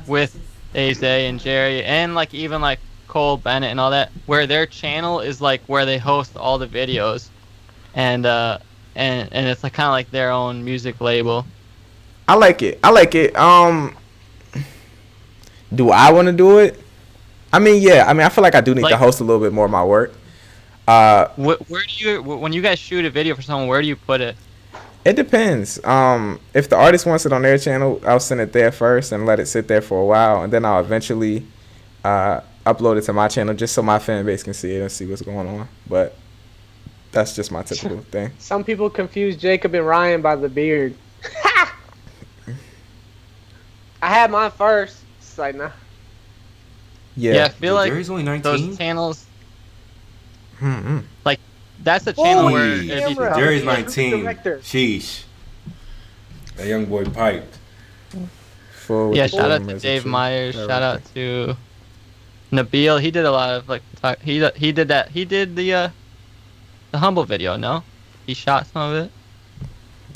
with Aze and Jerry and like even like Cole Bennett and all that, where their channel is like where they host all the videos, and it's like kind of like their own music label. I like it. Do I want to do it? I mean, yeah. I mean, I feel like I do need to host a little bit more of my work. Where do you, when you guys shoot a video for someone, where do you put it? It depends. If the artist wants it on their channel, I'll send it there first and let it sit there for a while, and then I'll eventually upload it to my channel just so my fan base can see it and see what's going on. But that's just my typical thing. Some people confuse Jacob and Ryan by the beard. I had mine first. It's like, nah. Yeah, I feel like Jerry's only 19. those channels, Mm-hmm. like that's a channel Holy where camera. Jerry's Yeah, 19. director. Sheesh. That young boy piped. yeah, shout out to Dave Myers, shout out to Nabil. He did a lot of like he did the Humble video. No, he shot some of it.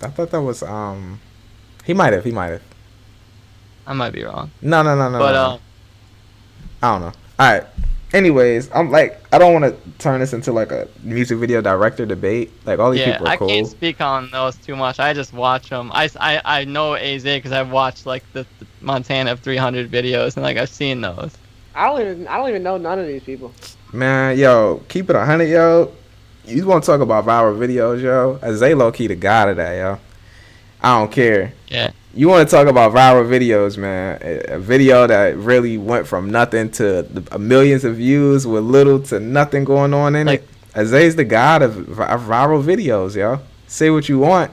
I thought that was he might have. I might be wrong. No. But I don't know. All right. Anyways, I'm like, I don't want to turn this into like a music video director debate. Like all these yeah, people are I cool. can't speak on those too much. I just watch them. I know AZ because I've watched like the Montana of 300 videos and like I've seen those. I don't even know none of these people. Man, yo, keep it 100, yo. You want to talk about viral videos, yo? Zay low key the god of that, yo. I don't care. Yeah. You want to talk about viral videos, man? A video that really went from nothing to millions of views with little to nothing going on in Like- it. Zay's the god of viral videos, yo. Say what you want.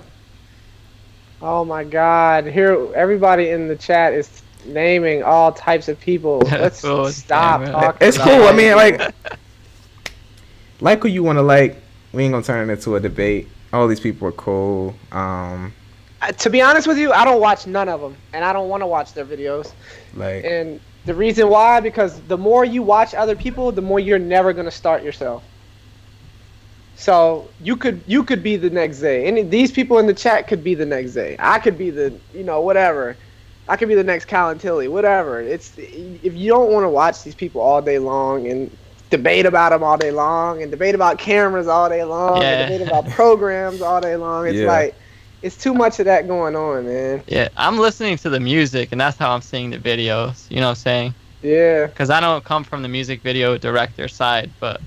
Oh my God! Here, everybody in the chat is naming all types of people. Let's Cool, stop damn it. talking. It's about cool. I it. mean, like who you want to like. We ain't gonna turn it into a debate. All these people are cool. To be honest with you, I don't watch none of them, and I don't want to watch their videos. Like, And the reason why, because the more you watch other people, the more you're never gonna start yourself. So you could be the next Zay. And these people in the chat could be the next Zay. I could be the whatever. I could be the next Callan Tilly, whatever. It's if you don't want to watch these people all day long and debate about them all day long and debate about cameras all day long and debate about programs all day long. It's like it's too much of that going on, man. Yeah, I'm listening to the music, and that's how I'm seeing the videos. You know what I'm saying? Yeah. Because I don't come from the music video director side, but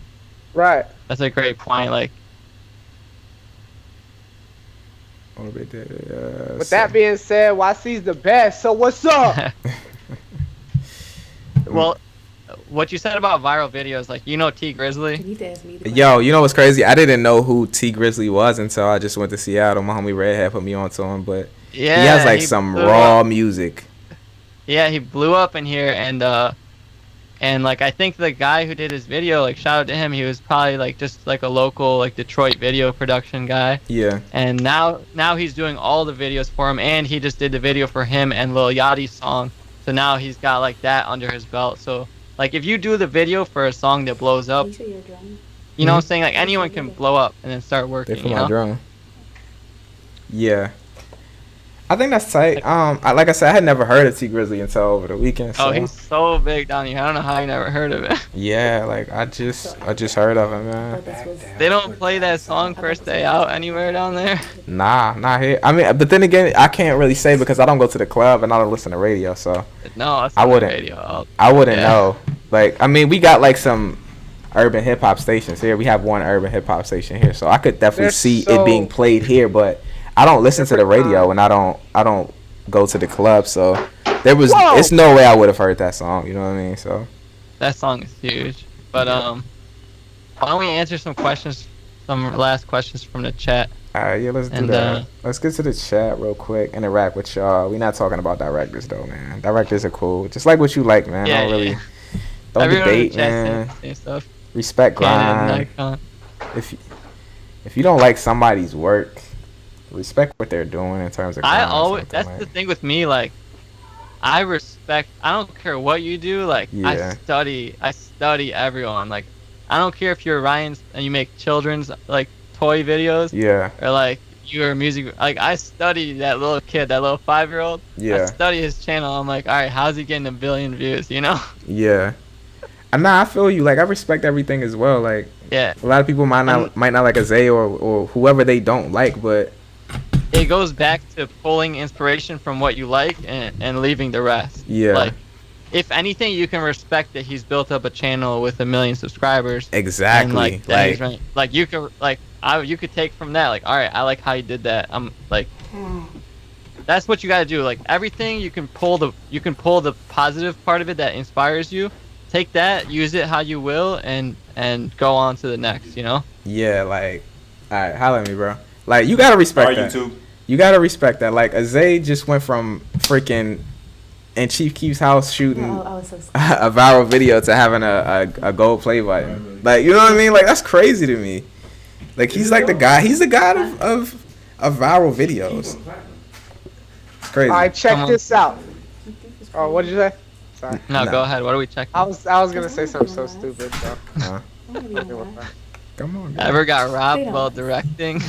Right. that's a great point. Like, With that being said, YC's the best. So what's up? well, what you said about viral videos, like, you know T Grizzly? You need to ask me the yo, you know what's crazy? I didn't know who T Grizzly was until I just went to Seattle. My homie Redhead put me on to him, but Yeah, he has like some blew raw up. music. Yeah, he blew up in here, and like I think the guy who did his video, like, shout out to him. He was probably like just like a local like Detroit video production guy. Yeah. And now he's doing all the videos for him, and he just did the video for him and Lil Yachty's song. So now he's got like that under his belt. So like if you do the video for a song that blows up, Make sure you're drawing. you know what I'm saying? Like anyone can blow up and then start They working. for You my know? drone. Yeah. I think that's tight. Like I said, I had never heard of T Grizzly until over the weekend. So. Oh, he's so big down here. I don't know how you never heard of it. Yeah, like I just heard of him, man. But this was They don't play that song first day out anywhere down there. Nah, not here. I mean, but then again, I can't really say because I don't go to the club and I don't listen to radio, so No, it's I on the wouldn't. radio. I wouldn't Yeah. know. Like, I mean, we got like some urban hip hop stations here. We have one urban hip hop station here, so I could definitely They're see so it being played here. But I don't listen to the different radio, time. and I don't go to the club, so Whoa! it's no way I would have heard that song. You know what I mean? So That song is huge. But why don't we answer some last questions from the chat? yeah, let's do And, that. Let's get to the chat real quick. Interact with y'all. We're not talking about directors though, man. Directors are cool. Just like what you like, man. Yeah, don't really yeah. don't Everyone in the debate, chat man. saying the same stuff. Respect Canon, grind. Nikon. If you don't like somebody's work, respect what they're doing in terms of. I grind or always something, that's like. the thing with me, like I don't care what you do, like Yeah. I study everyone. Like I don't care if you're Ryan's and you make children's like toy videos Yeah, or like you're a music, like I study that little kid, that little 5-year-old. I yeah, study his channel. I'm like, all right, how's he getting 1 billion views, you know? yeah. And nah, I feel you. Like I respect everything as well. Like Yeah. a lot of people might not like a Zay or whoever they don't like, but It goes back to pulling inspiration from what you like and leaving the rest. yeah, Like, if anything, you can respect that he's built up a channel with 1 million subscribers. exactly. And like, that he's running- like you could you could take from that, like, all right, I like how you did that. I'm like, that's what you got to do. Like everything, you can pull the positive part of it that inspires you. Take that, use it how you will, and go on to the next. You know? Yeah, like, all right, holla at me, bro. Like, you gotta respect that. YouTube. You gotta respect that. Like, Zay just went from freaking in Chief Keef's house shooting Oh, I was so scared. a viral video to having a gold play button. Like, you know what I mean? Like, that's crazy to me. Like, he's like the guy. He's the god of viral videos. It's crazy. All right, check Come on. this out. Oh, what did you say? Sorry. No, No. go ahead. What are we checking? I was gonna say something so stupid. So. Huh? I'm gonna be honest. Come on, bro. Ever got robbed Straight while up. directing?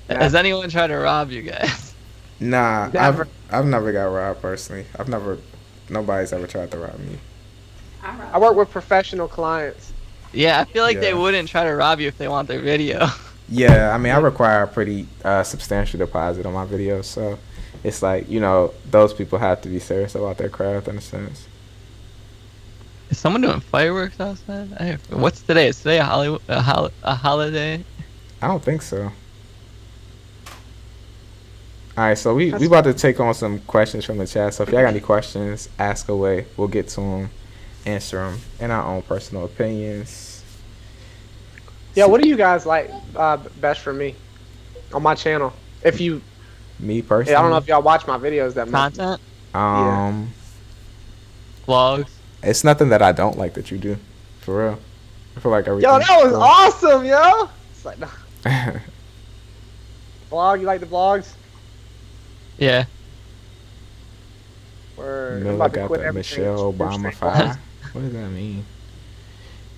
Has anyone tried to rob you guys? Nah, Never. I've never got robbed personally. Nobody's ever tried to rob me. I work with professional clients. Yeah, I feel like they Yeah. wouldn't try to rob you if they want their video. Yeah, I mean, I require a pretty substantial deposit on my videos, so it's like, you know, those people have to be serious about their craft in a sense. Is someone doing fireworks outside? What's today? Is today a holiday? I don't think so. All right, so we about to take on some questions from the chat. So if y'all got any questions, ask away. We'll get to them, answer them in our own personal opinions. Yeah, what do you guys like best for me on my channel? If you, Me personally, I don't know if y'all watch my videos that much. Content, vlogs. It's nothing that I don't like that you do, for real. I feel like everything. Yo, that was awesome, yo. It's like, vlog, you like the vlogs? Yeah. Or I'm Miller about to got quit that everything. Michelle Do Obama straight 5. vlogs. What does that mean?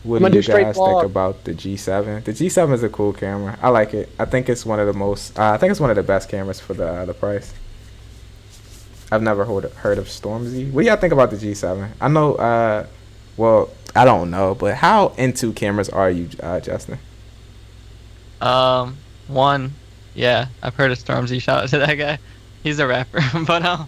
What I'm do gonna you do straight guys vlog. think about the G7? The G7 is a cool camera. I like it. I think it's one of the most. I think it's one of the best cameras for the price. I've never heard of Stormzy. What do y'all think about the G7? I know. Well, I don't know, but how into cameras are you, Justin? One, yeah, I've heard of Stormzy. Shout out to that guy. He's a rapper, but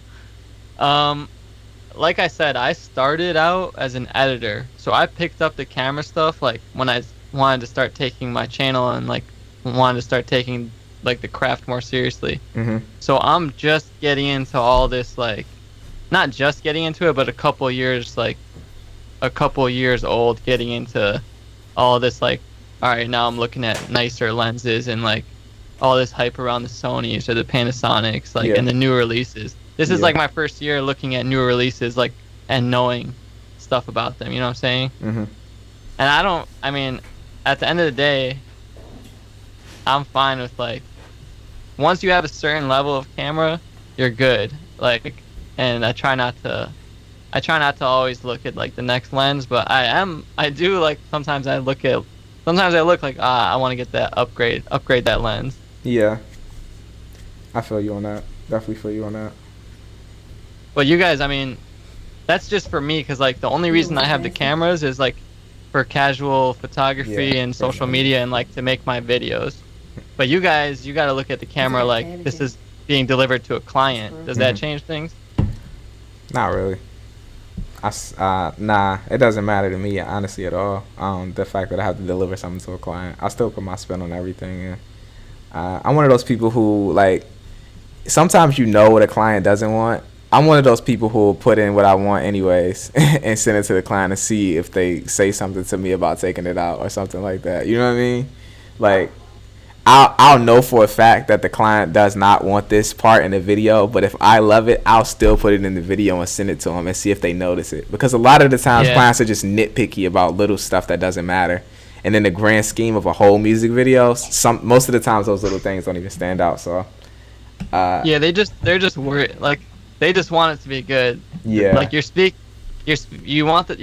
like I said, I started out as an editor, so I picked up the camera stuff like when I wanted to start taking my channel and like wanted to start taking like the craft more seriously. Mm-hmm. So I'm just getting into all this, like, not just getting into it, but a couple years old, getting into all this, like, all right, now I'm looking at nicer lenses and like all this hype around the Sonys or the Panasonics, like, and the new releases. This is like my first year looking at new releases, like, and knowing stuff about them. You know what I'm saying? Mm-hmm. And I mean, at the end of the day, I'm fine with, like, once you have a certain level of camera, you're good. Like, and I try not to always look at like the next lens, but I do like sometimes I look like I want to get that upgrade that lens. Yeah, I feel you on that. Definitely feel you on that. But you guys, I mean, that's just for me, because like the only reason I have the cameras is like for casual photography and social media and like to make my videos. But you guys, you got to look at the camera like this is being delivered to a client. Does that change things? Not really. Nah, it doesn't matter to me honestly at all. The fact that I have to deliver something to a client, I still put my spin on everything. And I'm one of those people who, like, sometimes you know what a client doesn't want. I'm one of those people who will put in what I want anyways and send it to the client and see if they say something to me about taking it out or something like that. You know what I mean? Like, I'll know for a fact that the client does not want this part in the video, but if I love it, I'll still put it in the video and send it to them and see if they notice it. Because a lot of the times clients are just nitpicky about little stuff that doesn't matter. And in the grand scheme of a whole music video, most of the times those little things don't even stand out. So they're just worried, like they just want it to be good. Yeah. Like you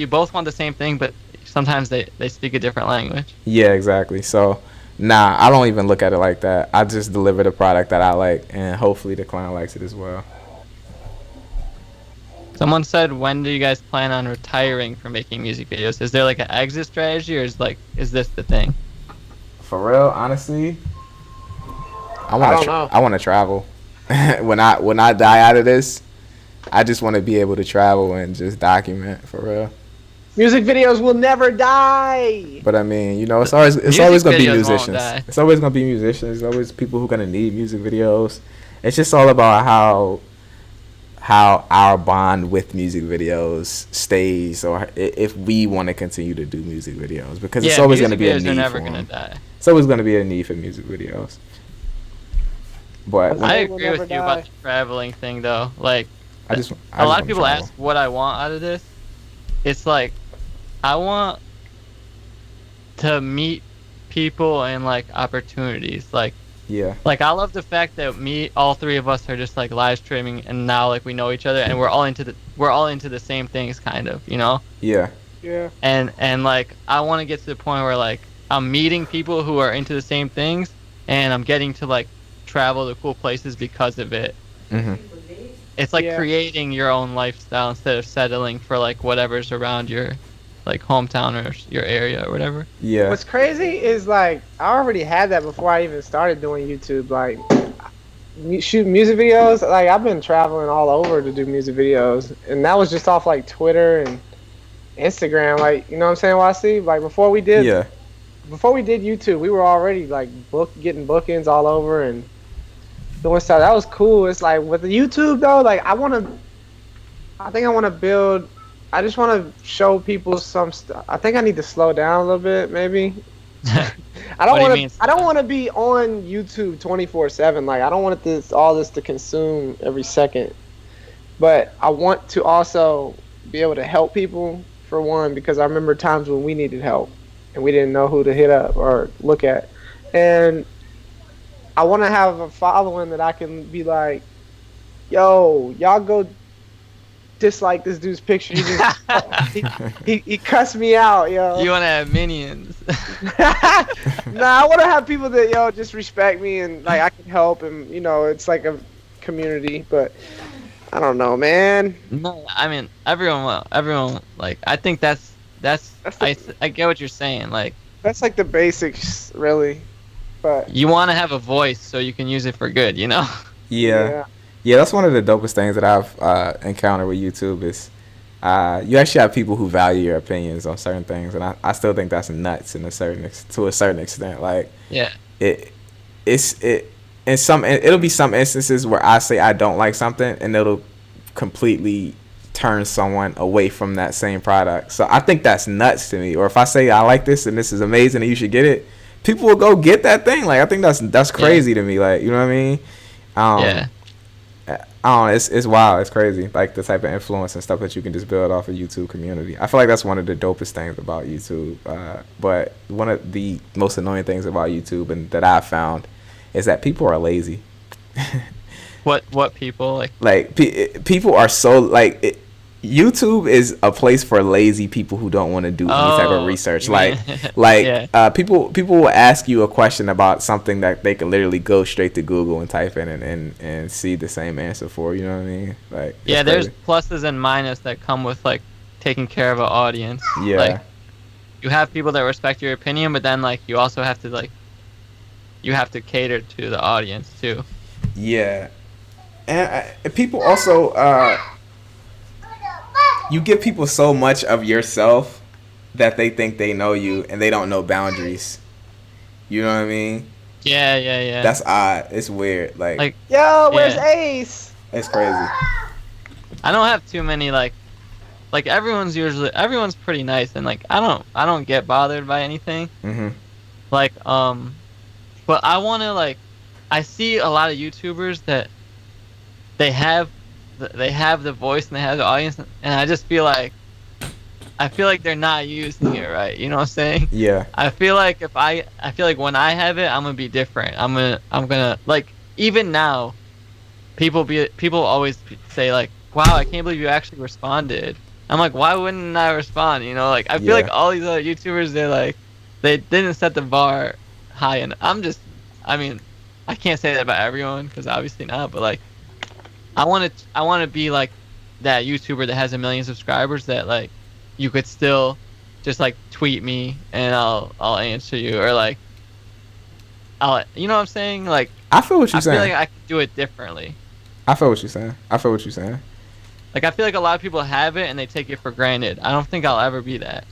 both want the same thing, but sometimes they speak a different language. Yeah, exactly. So nah, I don't even look at it like that. I just deliver the product that I like, and hopefully the client likes it as well. Someone said, when do you guys plan on retiring from making music videos? Is there like an exit strategy, or is this the thing? For real, honestly, I want to travel. when I die out of this, I just want to be able to travel and just document, for real. Music videos will never die. But I mean, you know, it's always gonna be musicians. It's always gonna be musicians. There's always people who are gonna need music videos. It's just all about how our bond with music videos stays, or if we want to continue to do music videos, because it's always gonna be a need for them. It's always gonna be a need for music videos. But I agree with you about the traveling thing, though. Like, a lot of people ask what I want out of this. It's like, I want to meet people and like opportunities. Like, like I love the fact that all three of us are just like live streaming, and now like we know each other and we're all into the same things, kind of, you know? Yeah. And like I want to get to the point where like I'm meeting people who are into the same things, and I'm getting to like travel to cool places because of it. Mm-hmm. It's like creating your own lifestyle instead of settling for like whatever's around your like hometown or your area or whatever. Yeah. What's crazy is like I already had that before I even started doing YouTube. Like shoot music videos. Like I've been traveling all over to do music videos, and that was just off like Twitter and Instagram, like, you know what I'm saying, YC? Like Yeah. before we did YouTube, we were already like getting bookings all over and doing stuff. That was cool. It's like with the YouTube though, like I think I want to build. I just want to show people some stuff. I think I need to slow down a little bit, maybe. I don't What do you want mean? to. I don't want to be on YouTube 24/7. Like I don't want all this to consume every second. But I want to also be able to help people for one, because I remember times when we needed help and we didn't know who to hit up or look at, and I want to have a following that I can be like, yo, y'all go dislike this dude's picture. He just he cussed me out, yo. You want to have minions? Nah, I want to have people that just respect me and like I can help, and it's like a community. But I don't know, man. No, I mean everyone like I think that's I get what you're saying. Like That's like the basics, really. But you want to have a voice so you can use it for good, you know? Yeah, that's one of the dopest things that I've encountered with YouTube is you actually have people who value your opinions on certain things, and I still think that's nuts to a certain extent. Like, Yeah. It'll be some instances where I say I don't like something, and it'll completely turn someone away from that same product. So I think that's nuts to me. Or if I say I like this and this is amazing and you should get it, people will go get that thing. Like I think that's crazy to me. Like, you know what I mean? Yeah. I don't know, it's wild, it's crazy, like the type of influence and stuff that you can just build off of YouTube community. I feel like that's one of the dopest things about YouTube. But one of the most annoying things about YouTube and that I've found is that people are lazy. What people like? Like people are so like YouTube is a place for lazy people who don't want to do any type of research. Yeah. People will ask you a question about something that they can literally go straight to Google and type in and see the same answer for. You know what I mean? Like Yeah, there's pluses and minuses that come with like taking care of an audience. Yeah. Like you have people that respect your opinion, but then like you also have to cater to the audience too. Yeah, and people also you give people so much of yourself that they think they know you and they don't know boundaries. You know what I mean? Yeah. That's odd. It's weird. Like Yo, where's Yeah. Ace? it's crazy. I don't have too many like everyone's pretty nice, and like I don't get bothered by anything. Mhm. Like but I want to like I see a lot of YouTubers that they have the voice and they have the audience, and I just feel like they're not using it right. You know what I'm saying? Yeah. I feel like when I have it, I'm gonna be different. I'm gonna like even now, people always say like, "Wow, I can't believe you actually responded." I'm like, why wouldn't I respond? You know, like I feel like all these other YouTubers, they didn't set the bar high enough. I mean, I can't say that about everyone because obviously not, but like, I want to be like that YouTuber that has 1 million subscribers that like you could still just like tweet me and I'll answer you, or like you know what I'm saying? Like I feel what you're I saying. feel like I could do it differently. I feel what you're saying. Like I feel like a lot of people have it and they take it for granted. I don't think I'll ever be that.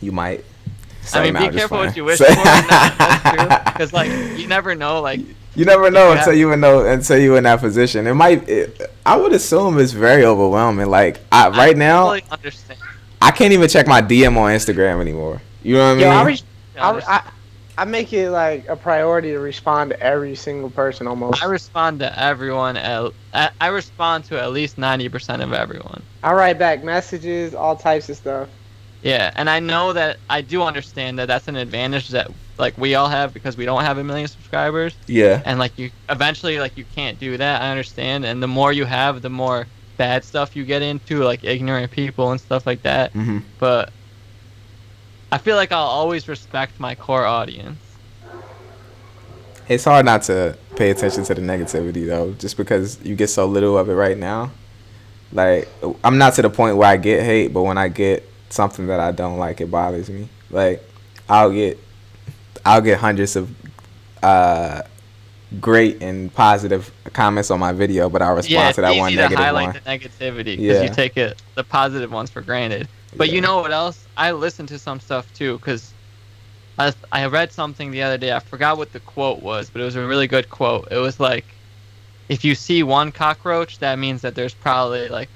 You might. I mean, Nah, be I'm just careful playing. what you wish for. That's true. Because like you never know. Like You never know Yeah. until you're in that position. I would assume it's very overwhelming. Like right now, totally understand. I can't even check my DM on Instagram anymore. You know what I mean? Yo, I make it like a priority to respond to every single person almost. I respond to everyone. I respond to at least 90% of everyone. I write back messages, all types of stuff. Yeah, and I know that I do understand that that's an advantage that like we all have because we don't have 1 million subscribers. Yeah. And like you eventually like you can't do that. I understand. And the more you have, the more bad stuff you get into, like ignorant people and stuff like that. Mm-hmm. But I feel like I'll always respect my core audience. It's hard not to pay attention to the negativity though, just because you get so little of it right now. Like I'm not to the point where I get hate, but when I get something that I don't like, it bothers me. Like I'll get hundreds of great and positive comments on my video, but I'll respond to that one it's easy to negative highlight one. the negativity because Yeah. you take the positive ones for granted. But Yeah. you know what else? I listen to some stuff too because I read something the other day. I forgot what the quote was, but it was a really good quote. It was like, if you see one cockroach, that means that there's probably like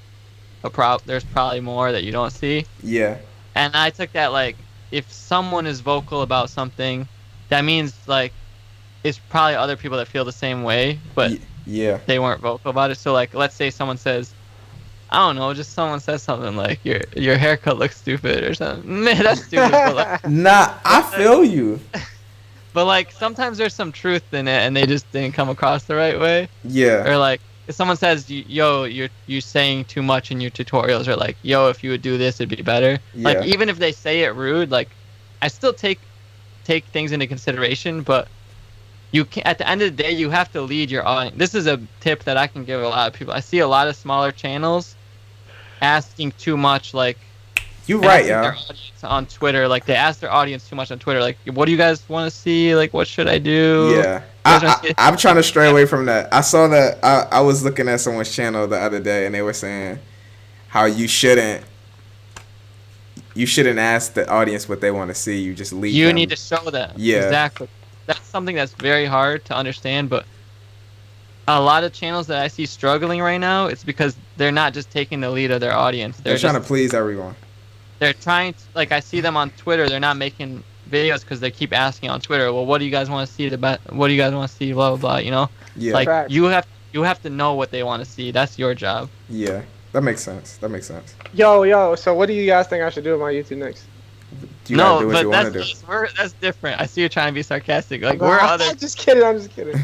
there's probably more that you don't see. Yeah. And I took that like, if someone is vocal about something, that means like it's probably other people that feel the same way, but Yeah. they weren't vocal about it. So like, let's say someone says, I don't know, just someone says something like your haircut looks stupid or something. Man, that's stupid. Nah, I feel you. But like sometimes there's some truth in it, and they just didn't come across the right way. Yeah. Or like if someone says, "Yo, you're saying too much in your tutorials," or like, "Yo, if you would do this, it'd be better." Yeah. Like even if they say it rude, like I still take things into consideration, but you can, at the end of the day, you have to lead your audience. This is a tip that I can give a lot of people. I see a lot of smaller channels asking too much, like You right, asking their y'all. audience on Twitter. Like they ask their audience too much on Twitter. Like, what do you guys want to see? Like, what should I do? Yeah. I'm trying to stray away from that. I saw that I was looking at someone's channel the other day, and they were saying how you shouldn't ask the audience what they want to see. You just lead You them. need to show them. Yeah. Exactly. That's something that's very hard to understand, but a lot of channels that I see struggling right now, it's because they're not just taking the lead of their audience. They're trying to please everyone. They're trying to, like, I see them on Twitter, they're not making videos because they keep asking on Twitter, well, what do you guys want to see what do you guys want to see, blah blah blah, you know? Yeah. Like Facts. you have to know what they want to see. That's your job. Yeah. That makes sense. Yo, so what do you guys think I should do with my YouTube next? You gotta No, do what but you want to do. that's different. I see you're trying to be sarcastic. Like I'm just kidding.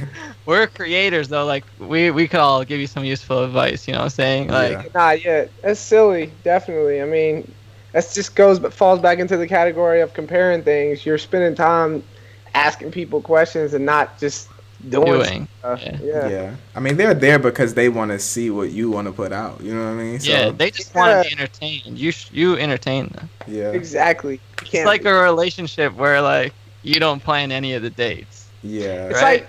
we're creators though. Like we could all give you some useful advice. You know what I'm saying? Like Yeah. Not yet. That's silly. Definitely. I mean, that just falls back into the category of comparing things. You're spending time asking people questions and not just doing stuff. Yeah. Yeah. I mean, they're there because they want to see what you want to put out. You know what I mean? So, Yeah, they just want to be entertained. You entertain them. Yeah. Exactly. It's like a relationship where like you don't plan any of the dates. Yeah. It's right?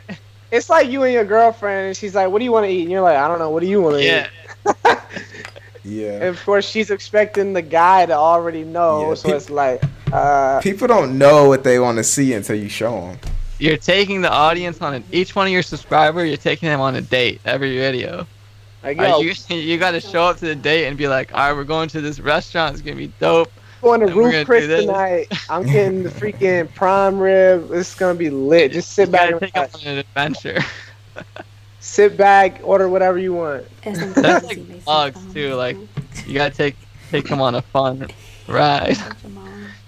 it's like you and your girlfriend, and she's like, "What do you want to eat?" And you're like, "I don't know. What do you want to Yeah. eat?" Yeah. And of course, she's expecting the guy to already know. Yeah, So it's like, People don't know what they want to see until you show them. You're taking the audience on each one of your subscribers. You're taking them on a date every video. like Like, yo, you got to show up to the date and be like, all right, we're going to this restaurant. It's gonna be dope. going to and we're gonna Roof Chris do this. tonight. I'm getting the freaking prime rib. It's gonna be lit. Just sit You back, gotta and take them relax. on an adventure. Sit back, order whatever you want. That's like vlogs too. Like you gotta take them on a fun ride.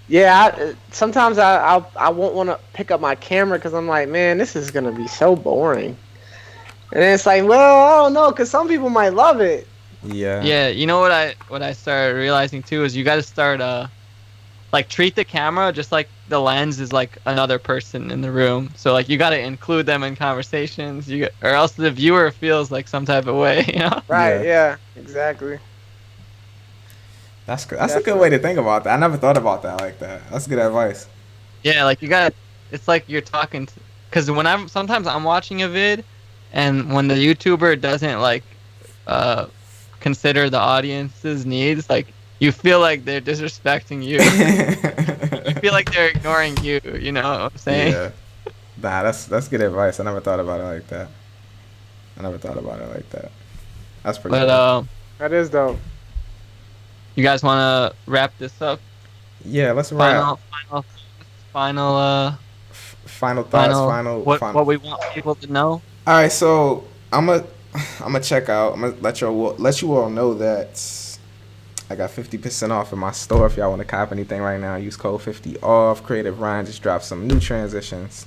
Yeah, sometimes I won't want to pick up my camera because I'm like, man, this is gonna be so boring. And then it's like, well, I don't know, because some people might love it. Yeah. Yeah, you know what I started realizing too is you gotta start like treat the camera just like the lens is like another person in the room. So like you gotta include them in conversations. Or else the viewer feels like some type of way. You know? Right? Yeah, exactly. That's good. That's a good way to think about that. I never thought about that like that. That's good advice. Yeah, like you gotta. It's like you're talking to. Because sometimes I'm watching a vid, and when the YouTuber doesn't like consider the audience's needs, like you feel like they're disrespecting you. You feel like they're ignoring you. You know what I'm saying? Yeah. Nah, that's good advice. I never thought about it like that. That's pretty But cool. That is dope. you guys want to wrap this up? Yeah, let's wrap. Final Final thoughts. what we want people to know. All right, so I'm gonna check out. I'm gonna let you all know that I got 50% off in my store. If y'all want to cop anything right now, use code 50 off. Creative Ryan just dropped some new transitions.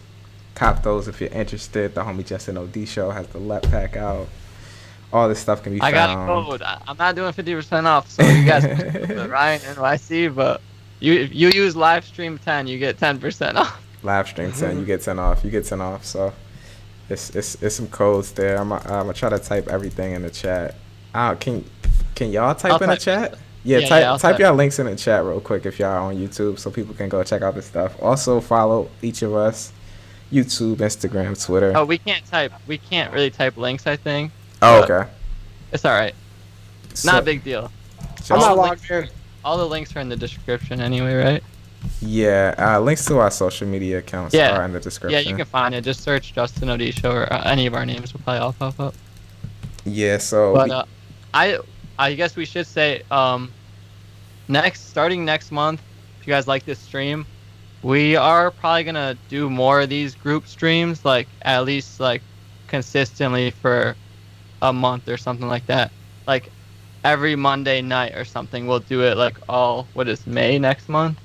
Cop those if you're interested. The homie Justin Odisho has the LEP pack out. All this stuff can be I found. got a code. I'm not doing 50% off, so you guys can Ryan NYC, but you use Livestream 10, you get 10% off. Live stream 10, you get 10 off. So it's some codes there. I'm gonna try to type everything in the chat. Can y'all type I'll in the type chat? it. Yeah, Yeah, I'll type type. y'all links in the chat real quick if y'all are on YouTube so people can go check out this stuff. Also follow each of us. YouTube, Instagram, Twitter. Oh, we can't really type links, I think. Oh, but okay. It's all right. So, Not a big deal. just- I'm All not the logged in. All the links are in the description anyway, right? Yeah, links to our social media accounts Yeah. are in the Yeah, description. you can find it. Just search Justin Odisho or any of our names will probably all pop up. Yeah, so But I guess we should say starting next month, if you guys like this stream, we are probably gonna do more of these group streams, like at least like consistently for a month or something like that. Like every Monday night or something, we'll do it like what is May next month?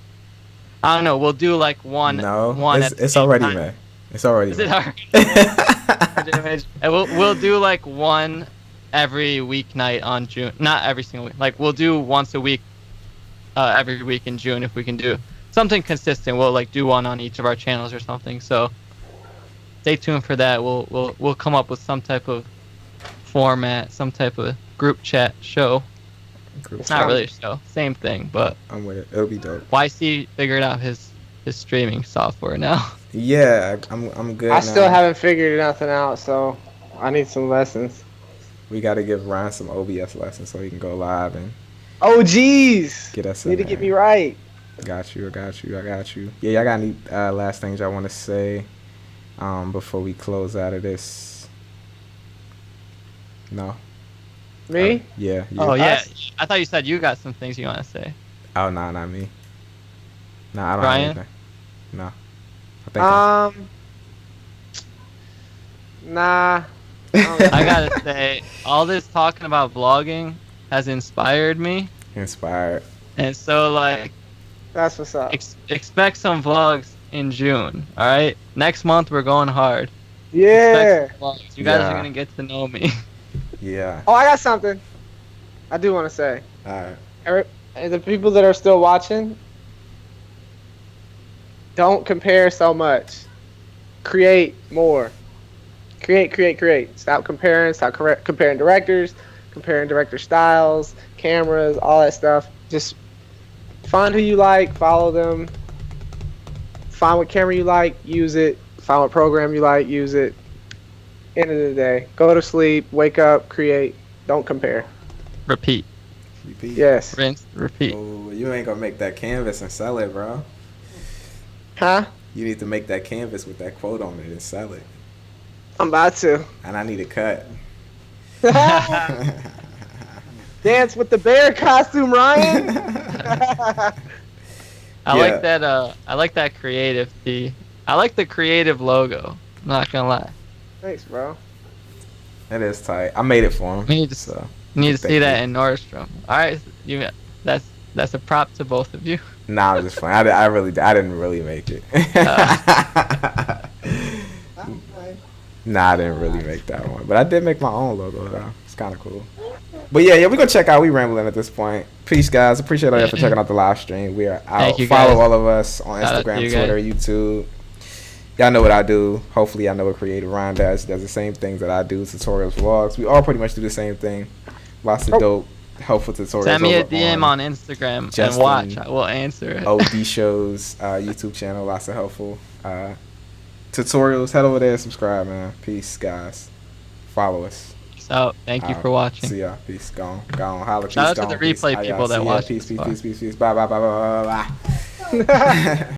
I don't know. We'll do like one. it's already May. It's already Is May. it already? And we'll do like one every weeknight on June. Not every single week. Like we'll do once a week, every week in June if we can do something consistent. We'll like do one on each of our channels or something. So stay tuned for that. We'll come up with some type of format, some type of group chat show. It's not really a show, same thing, but I'm with it. It'll be dope. YC figured out his streaming software now. Yeah, I'm good. I now. still haven't figured nothing out, so I need some lessons. We got to give Ryan some OBS lessons so he can go live and Oh, jeez. get us. Need to in get there. me right. I got you. Yeah, y'all got any last things y'all want to say before we close out of this? No. Me? Yeah. You. Oh yeah, I thought you said you got some things you want to say. Oh no, not me. No, I don't Ryan? have anything. No. I think Nah. I gotta say, all this talking about vlogging has inspired me, inspired. and so like That's what's up. expect some vlogs in June. All right, next month we're going hard. Yeah. Expect some vlogs. You guys Yeah. are gonna get to know me. Yeah. Oh, I got something. I do want to say. All right. The people that are still watching, don't compare so much. Create more. Create. Stop comparing. Stop comparing directors, comparing director styles, cameras, all that stuff. Just find who you like, follow them. Find what camera you like, use it. Find what program you like, use it. End of the day, go to sleep, wake up, create. Don't compare. Repeat, Repeat. Yes. rinse, repeat. Oh, you ain't gonna make that canvas and sell it, bro. Huh? You need to make that canvas with that quote on it and sell it. I'm about to. And I need a cut. Dance with the bear costume, Ryan. I Yeah. like that. I like that creative. I like the creative logo. I'm not gonna lie. Thanks, bro. That is tight. I made it for him. We need to So You need to Thank see that you. in Nordstrom. All right, that's a prop to both of you. nah, I'm just playing. I didn't really make it. Nah, I didn't really make that one, but I did make my own logo though. It's kind of cool. But yeah, we gonna check out. We rambling at this point. Peace, guys. Appreciate all y'all for checking out the live stream. We are out. Thank you, Follow guys. all of us on Shout out to Instagram, you Twitter, YouTube. Y'all know what I do. Hopefully, y'all know what Creative Ryan does. He does the same things that I do. Tutorials, vlogs. We all pretty much do the same thing. Lots of dope, helpful tutorials. Send me a over DM on Instagram Justin and watch. I will answer it. Odisho's YouTube channel. Lots of helpful tutorials. Head over there, subscribe, man. Peace, guys. Follow us. Peace out. Thank you for watching. See ya. Peace. Gone. Holla. Shout out Peace. to the Gone. Peace. replay Aye, people aye. that See ya. watch Peace. this far. Peace. Bye. Bye.